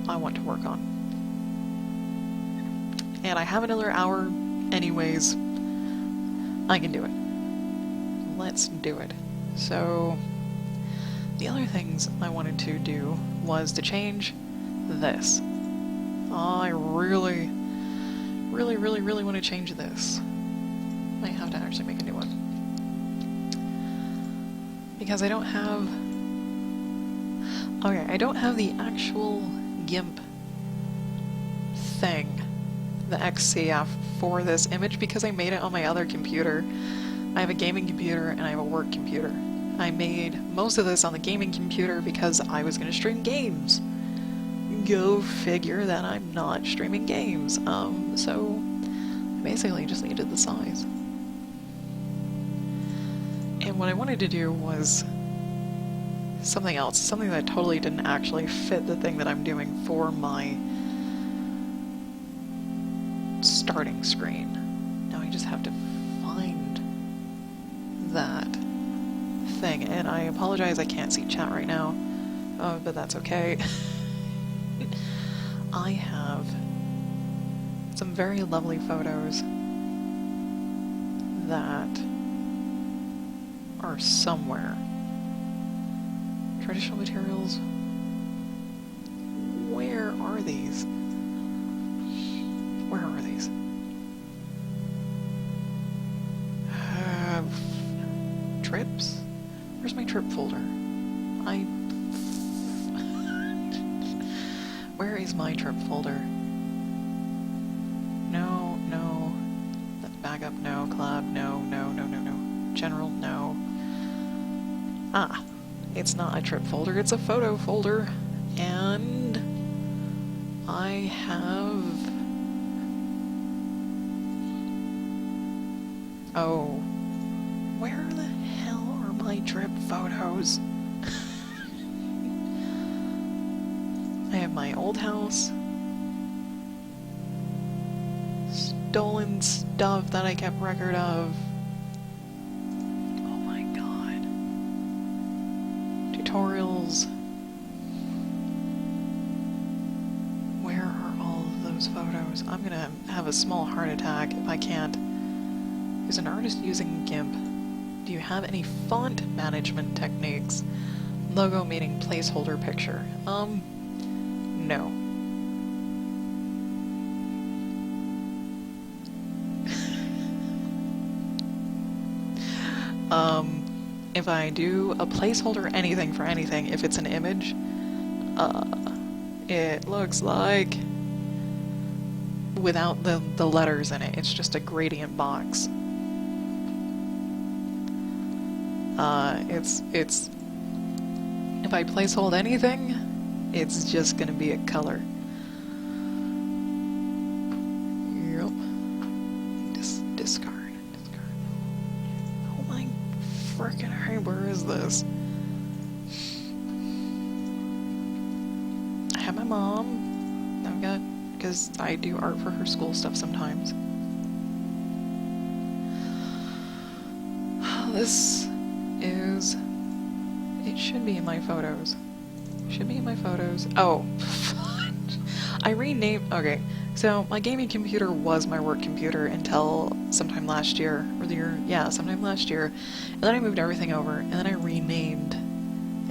I want to work on. And I have another hour anyways. I can do it. Let's do it. So, the other things I wanted to do was to change this. I really want to change this. Might have to actually make a new one. Because I don't have... Okay, I don't have the actual GIMP thing, the XCF, for this image because I made it on my other computer. I have a gaming computer and I have a work computer. I made most of this on the gaming computer because I was going to stream games. Go figure that I'm not streaming games. So I basically just needed the size. And what I wanted to do was something else, something that totally didn't actually fit the thing that I'm doing for my starting screen. Now I just have to find that thing, and I apologize I can't see chat right now, but that's okay. I have some very lovely photos that are somewhere. Traditional materials. Where are these? Where are these? Trips? Where's my trip folder? Where is my trip folder? No, no. That's backup, no. Collab, no, no, no, no, no. General, no. Ah, it's not a trip folder, it's a photo folder. And I have... Oh. Where the hell are my trip photos? I have my old house. Stolen stuff that I kept record of. Oh my god. Tutorials. Where are all of those photos? I'm gonna have a small heart attack if I can't. Is an artist using GIMP? Do you have any font management techniques? Logo meaning placeholder picture. No. If I do a placeholder anything for anything, if it's an image, it looks like without the letters in it, it's just a gradient box. It's if I placehold anything, it's just gonna be a color. Yep. Discard. Oh my frickin' hey, where is this? I have my mom. I've got, because I do art for her school stuff sometimes. This is, it should be in my photos. Should be in my photos. Oh, I renamed, okay, so my gaming computer was my work computer until sometime last year, or the year, yeah, sometime last year, and then I moved everything over, and then I renamed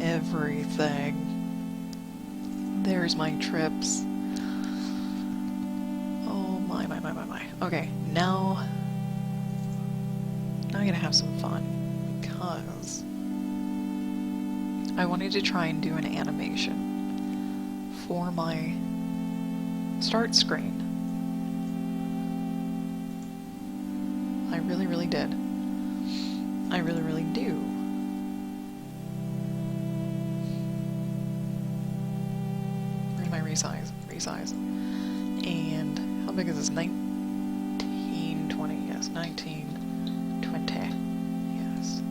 everything. There's my trips. Oh my. Okay, now I'm gonna have some fun, because I wanted to try and do an animation for my start screen. I really did. I really do. Where's my resize? Resize. And how big is this? 1920. Yes, 1920. Yes.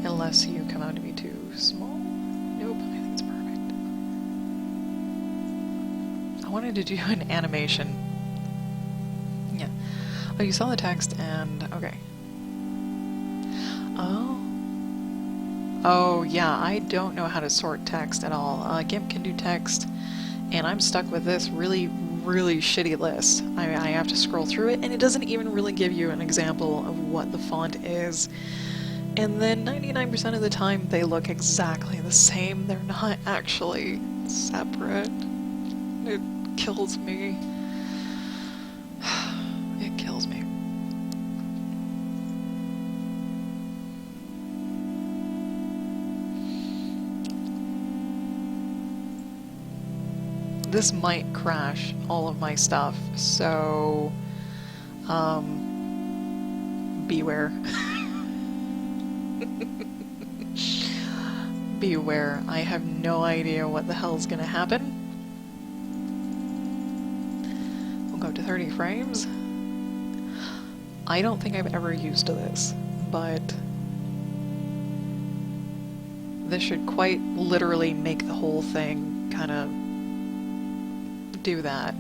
Unless you come out to be too small. Nope, I think it's perfect. I wanted to do an animation. Yeah. Oh, you saw the text and... okay. Oh, yeah, I don't know how to sort text at all. GIMP can do text, and I'm stuck with this really shitty list. I have to scroll through it, and it doesn't even really give you an example of what the font is. And then 99% of the time they look exactly the same. They're not actually separate. It kills me. It kills me. This might crash all of my stuff, so beware. Beware. I have no idea what the hell's gonna happen. We'll go to 30 frames. I don't think I've ever used this, but this should quite literally make the whole thing kind of do that.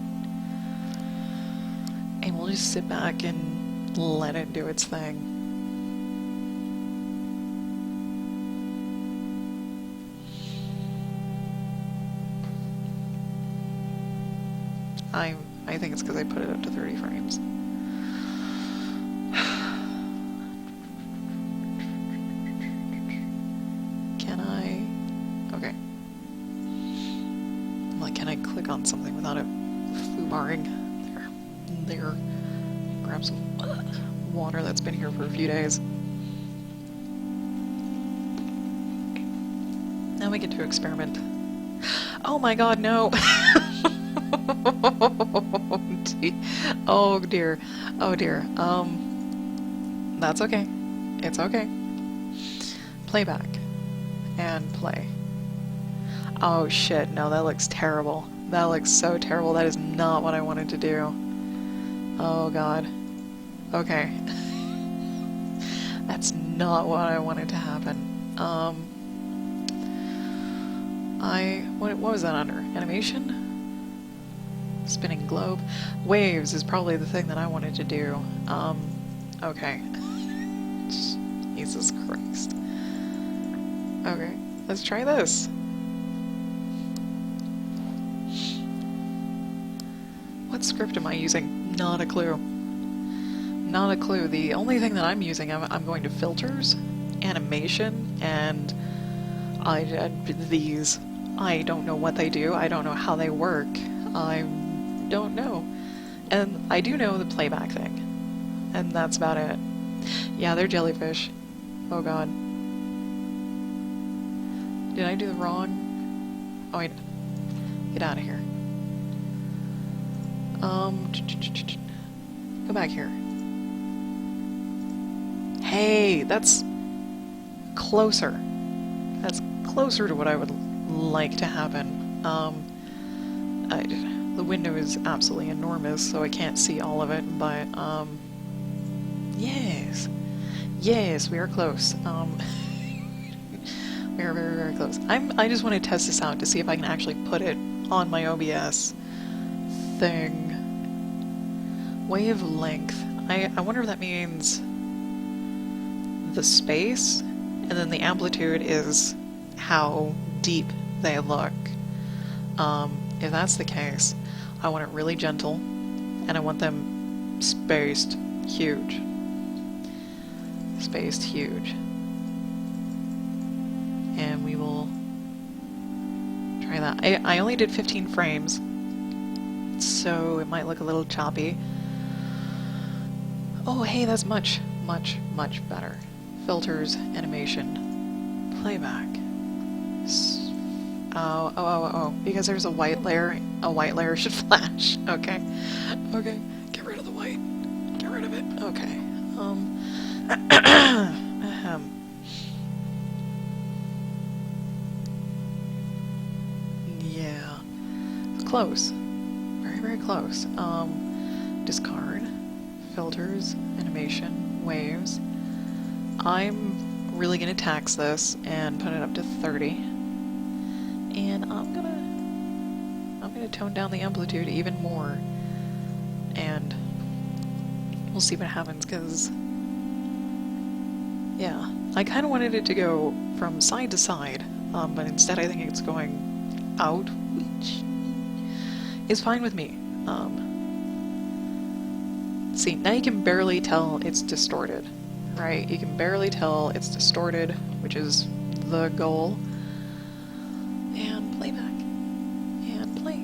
And we'll just sit back and let it do its thing. I think it's because I put it up to 30 frames. Can I? Okay. I'm like, can I click on something without it foobarring? There. Grab some water that's been here for a few days. Now we get to experiment. Oh my god, no! Oh dear. Oh dear. That's okay. It's okay. Playback. And play. Oh shit, no, that looks terrible. That looks so terrible. That is not what I wanted to do. Oh god. Okay. That's not what I wanted to happen. What was that under? Animation? Spinning globe. Waves is probably the thing that I wanted to do. Okay. Jesus Christ. Okay, let's try this. What script am I using? Not a clue. Not a clue. The only thing that I'm using, I'm going to filters, animation, and these. I don't know what they do. I don't know how they work. I don't know. And I do know the playback thing. And that's about it. Yeah, they're jellyfish. Oh god. Did I do the wrong? Oh wait. Get out of here. Go back here. Hey, that's closer. That's closer to what I would like to happen. The window is absolutely enormous, so I can't see all of it, but, yes. Yes, we are close. We are very, very close. I just want to test this out to see if I can actually put it on my OBS thing. Wavelength. I wonder if that means the space, and then the amplitude is how deep they look. If that's the case, I want it really gentle, and I want them spaced huge. Spaced huge. And we will try that. I only did 15 frames, so it might look a little choppy. Oh, hey, that's much, much, much better. Filters, animation, playback. Oh, because there's a white layer should flash. Okay. Okay. Get rid of the white. Get rid of it. Okay. Yeah. Close. Very, very close. Discard. Filters, animation, waves. I'm really gonna tax this and put it up to 30. And I'm gonna tone down the amplitude even more, and we'll see what happens, because yeah, I kind of wanted it to go from side to side, but instead I think it's going out, which is fine with me. See, now you can barely tell it's distorted, right? You can barely tell it's distorted, which is the goal. And playback. And play.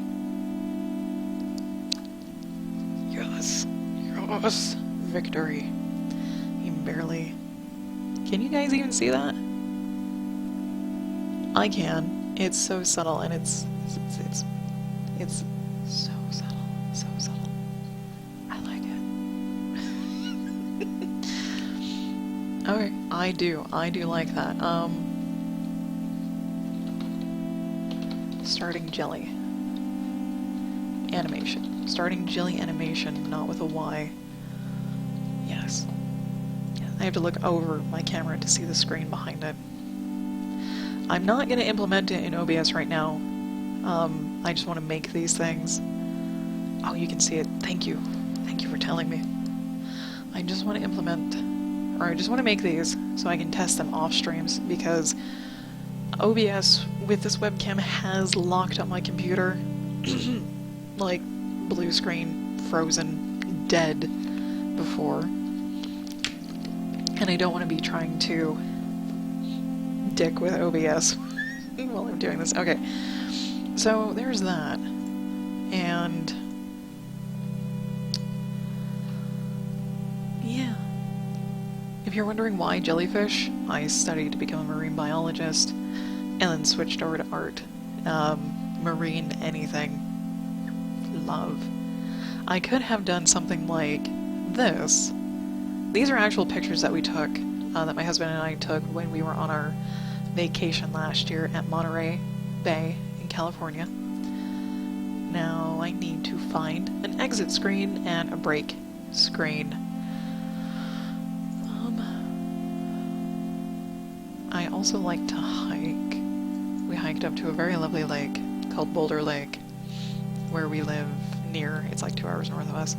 Yes. Yes. Victory. You barely... Can you guys even see that? I can. It's so subtle, and it's so subtle. So subtle. I like it. Okay. I do like that. Starting jelly. Animation. Starting jelly animation, not with a Y. Yes. I have to look over my camera to see the screen behind it. I'm not going to implement it in OBS right now. I just want to make these things. Oh, you can see it. Thank you. Thank you for telling me. I just want to implement, or I just want to make these so I can test them off streams, because OBS with this webcam has locked up my computer. Like, blue screen, frozen, dead before. And I don't want to be trying to dick with OBS while I'm doing this. Okay, so there's that. And yeah. If you're wondering why jellyfish, I studied to become a marine biologist and then switched over to art. Marine anything. Love. I could have done something like this. These are actual pictures that we took, that my husband and I took when we were on our vacation last year at Monterey Bay in California. Now I need to find an exit screen and a break screen. I also like to hike. We hiked up to a very lovely lake called Boulder Lake, where we live near. It's like 2 hours north of us.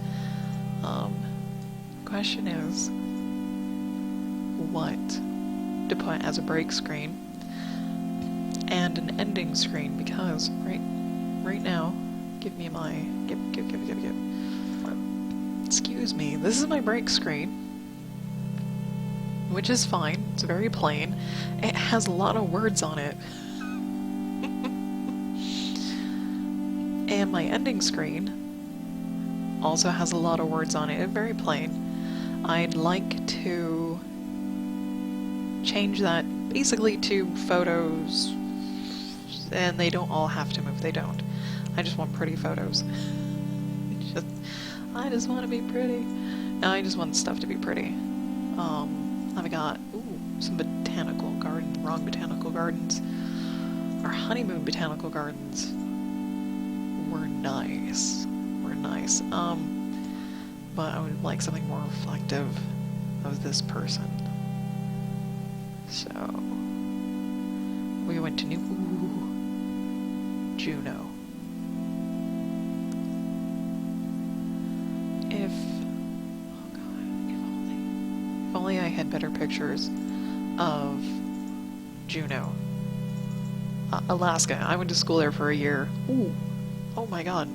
Question is, what to put as a break screen and an ending screen, because right now, give. Excuse me, this is my break screen, which is fine. It's very plain. It has a lot of words on it. And my ending screen also has a lot of words on it. It's very plain. I'd like to change that basically to photos, and they don't all have to move. They don't. I just want pretty photos. I just want to be pretty. I just want stuff to be pretty. I've got some botanical garden, wrong botanical gardens. Our honeymoon botanical gardens were nice. But I would like something more reflective of this person. So we went to Juneau. If only I had better pictures of Juneau. Alaska. I went to school there for a year. Ooh. Oh my god.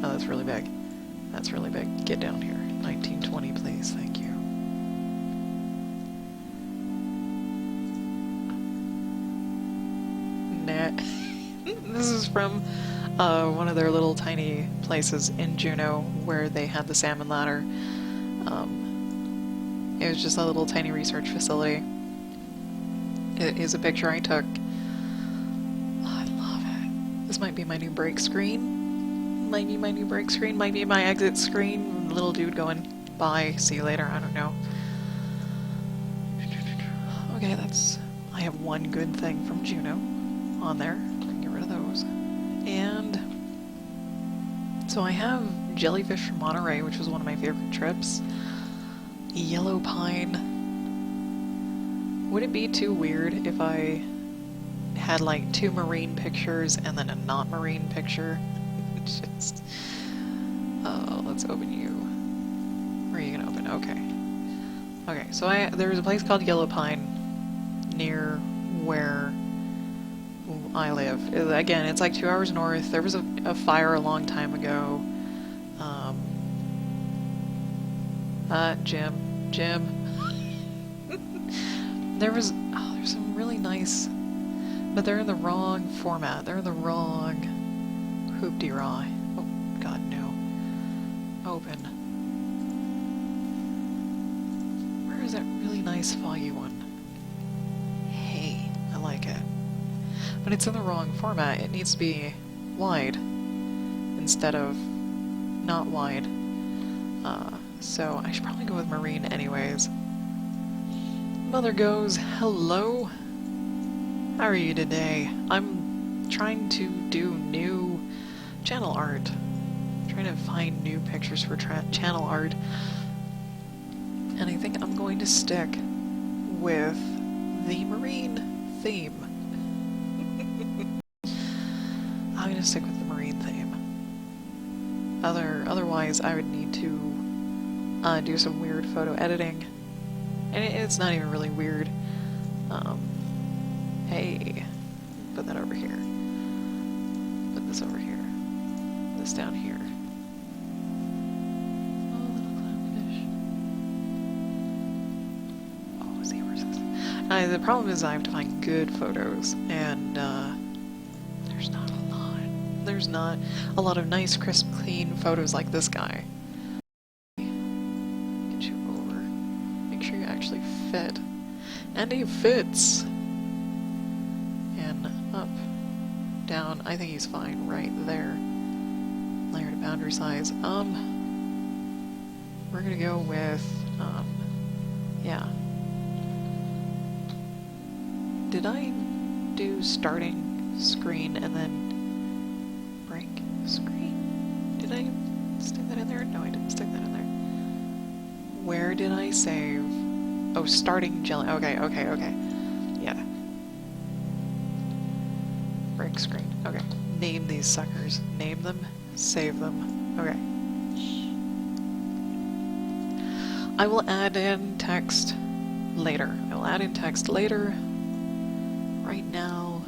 Oh, that's really big. That's really big. Get down here. 1920, please. Thank you. Nah. This is from one of their little tiny places in Juneau where they had the salmon ladder. It was just a little tiny research facility. It is a picture I took. Oh, I love it. This might be my new break screen. Might be my new break screen. Might be my exit screen. Little dude going, bye, see you later. I don't know. Okay, I have one good thing from Juneau on there. I can get rid of those. And so I have jellyfish from Monterey, which was one of my favorite trips. Yellow pine. Would it be too weird if I had like 2 marine pictures and then a not marine picture? Just, let's open you. Where are you gonna open? Okay, so there's a place called Yellow Pine near where I live. Again, it's like 2 hours north. There was a fire a long time ago. Jim. There's some really nice, but they're in the wrong format. They're in the wrong hoop-de-raw. Oh, God, no. Open. Where is that really nice foggy one? Hey, I like it. But it's in the wrong format. It needs to be wide instead of not wide. So I should probably go with marine anyways. Mother goes, hello. How are you today? I'm trying to do new channel art. I'm trying to find new pictures for channel art. And I think I'm going to stick with the marine theme. I'm gonna stick with the marine theme. Otherwise, I would need to do some weird photo editing, and it's not even really weird. Hey, put that over here. Put this over here. This down here. Oh, little clownfish. Oh, seahorses. The problem is I have to find good photos, and there's not a lot. There's not a lot of nice, crisp, clean photos like this guy. Get you over. Make sure you actually fit. And he fits! And up, down. I think he's fine right there. Layer to boundary size. We're gonna go with, yeah. Did I do starting screen and then break screen? Did I stick that in there? No, I didn't stick that in there. Where did I save? Oh, starting jelly. Okay. Yeah. Break screen. Okay. Name these suckers. Name them. Save them. Okay. I will add in text later. Right now,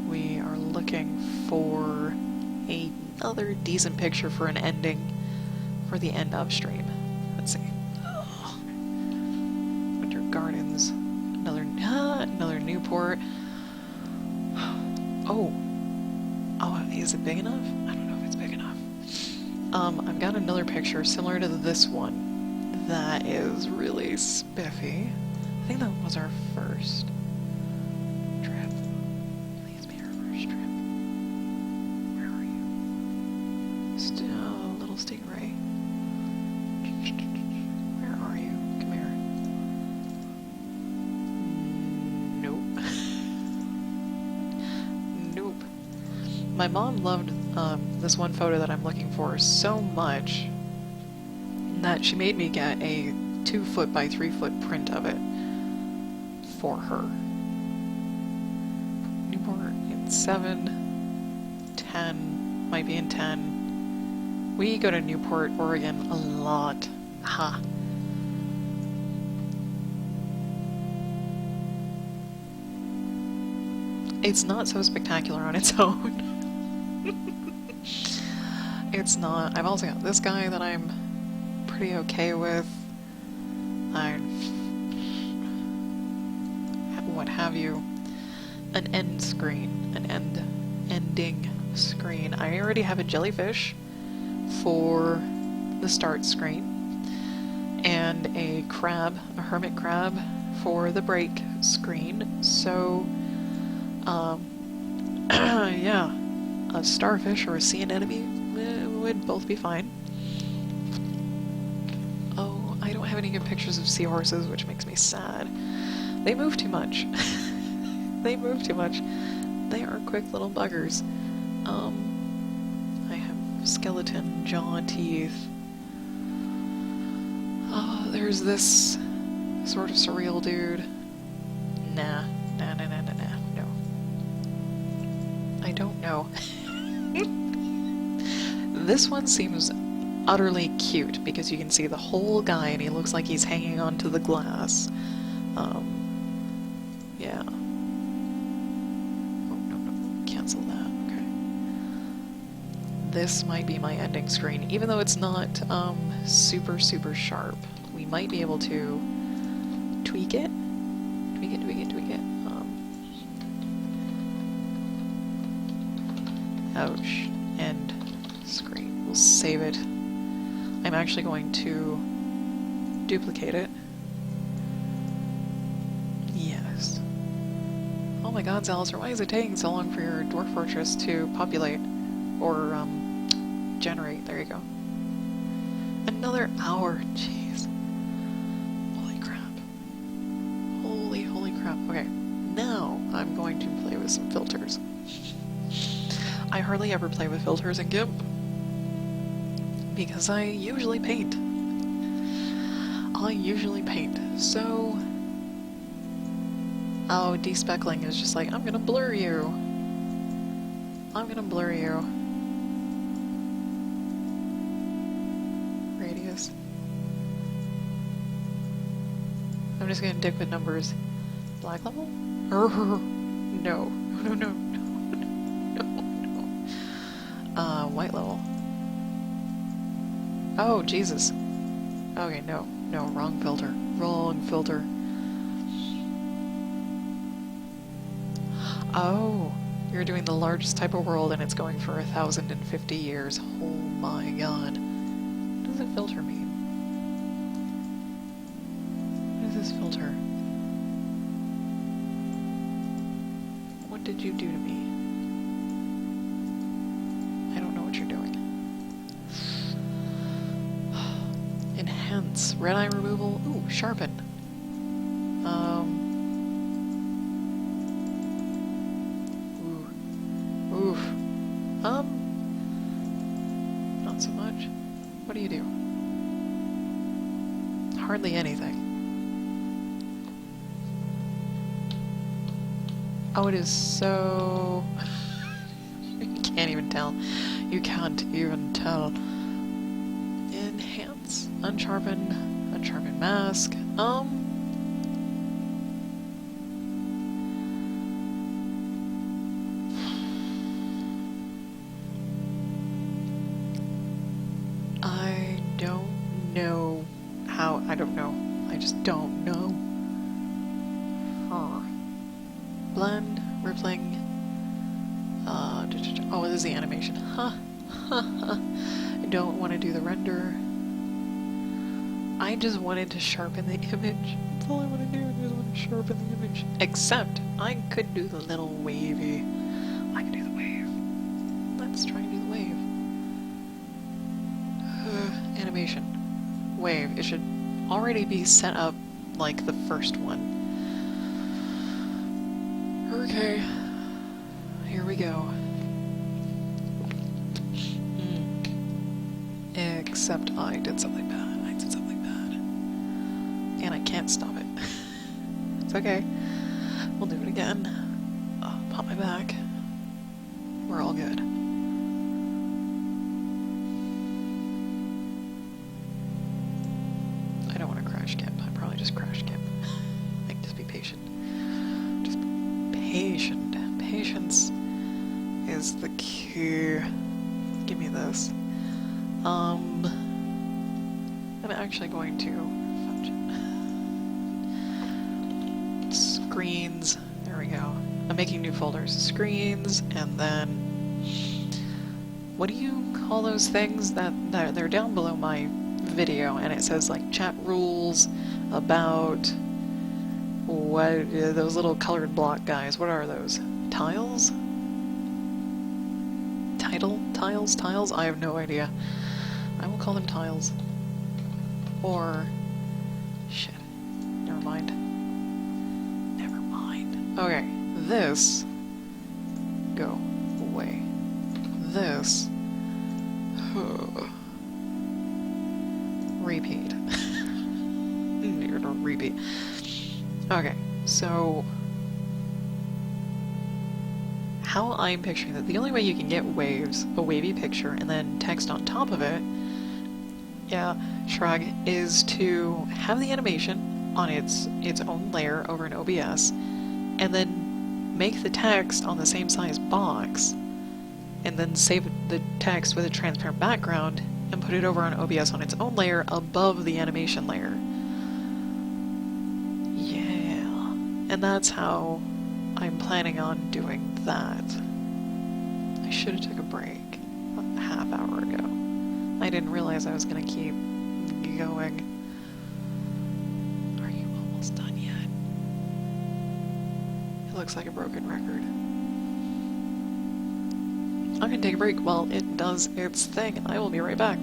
we are looking for another decent picture for an ending for the end of stream. Let's see. Winter Gardens. Another Newport. Oh, is it big enough? I don't know if it's big enough. I've got another picture similar to this one that is really spiffy. I think that was our first trip. Please be our first trip. Where are you? Still, little stingray. Where are you? Come here. Nope. Nope. My mom loved this one photo that I'm looking for so much that she made me get a 2-foot by 3-foot print of it for her. Newport in 7, 10, might be in 10. We go to Newport, Oregon a lot. Ha. It's not so spectacular on its own. It's not. I've also got this guy that I'm pretty okay with. What have you. An end screen. Ending screen. I already have a jellyfish for the start screen. And a crab, a hermit crab, for the break screen. So, yeah. A starfish or a sea anemone would both be fine. Oh, I don't have any good pictures of seahorses, which makes me sad. They move too much. They move too much. They are quick little buggers. I have skeleton jaw teeth. Oh, there's this sort of surreal dude. Nah. No. I don't know. This one seems utterly cute because you can see the whole guy and he looks like he's hanging onto the glass. Yeah. Oh, no. Cancel that. Okay. This might be my ending screen, even though it's not super sharp. We might be able to tweak it. Tweak it. Ouch. End screen. We'll save it. I'm actually going to duplicate it. Yes. Oh my god, Zalister, why is it taking so long for your dwarf fortress to populate? Or, generate. There you go. Another hour. Jeez. Holy crap. Holy crap. Okay. Now I'm going to play with some filters. I hardly ever play with filters in GIMP because I usually paint. I usually paint. So... Oh, despeckling is just like, I'm gonna blur you. I'm gonna blur you. Radius. I'm just gonna dick with numbers. Black level? No. No, no, no, no, no. White level. Oh, Jesus. Okay, no. No, wrong filter. Wrong filter. Oh, you're doing the largest type of world and it's going for 1,050 years. Oh my god. What does a filter mean? What is this filter? What did you do to me? I don't know what you're doing. Enhance. Red eye removal. Ooh, sharpen. Oof. Not so much. What do you do? Hardly anything. Oh, it is so... You can't even tell. You can't even tell. Enhance. Unsharpen. Unsharpen mask. I don't know how. I don't know. I just don't know. Blend, rippling. Oh, this is the animation. Huh. I don't want to do the render. I just wanted to sharpen the image. That's all I want to do. I just want to sharpen the image. Except, I could do the little wavy. I could do the wave. Let's try and do the wave. Animation. Wave. It should already be set up like the first one. Okay. Here we go. Except I did something bad. I did something bad. And I can't stop it. It's okay. We'll do it again. Pop my back. We're all good. I don't want to crash skip. I probably just crash skip. Like, just be patient. Just be patient. Patience is the key. Give me this. I'm actually going to screens. There we go. I'm making new folders. Screens, and then what do you call those things that they're down below my video, and it says like chat rules about what those little colored block guys. What are those? Tiles? Tiles? I have no idea. I will call them tiles. Or... shit. Never mind. Never mind. Okay, this... go away. This... repeat. You're gonna repeat. Okay, so... how I'm picturing that, the only way you can get waves, a wavy picture, and then text on top of it, yeah, shrug, is to have the animation on its own layer over in OBS, and then make the text on the same size box, and then save the text with a transparent background, and put it over on OBS on its own layer above the animation layer. Yeah, and that's how I'm planning on doing that. I should have took a break a half hour ago. I didn't realize I was gonna keep going. Are you almost done yet? It looks like a broken record. I'm gonna take a break while it does its thing. I will be right back.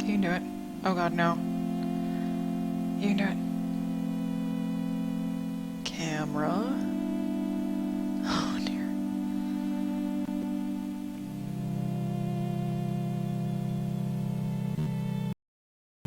You can do it. Oh god, no. You can do it. Camera.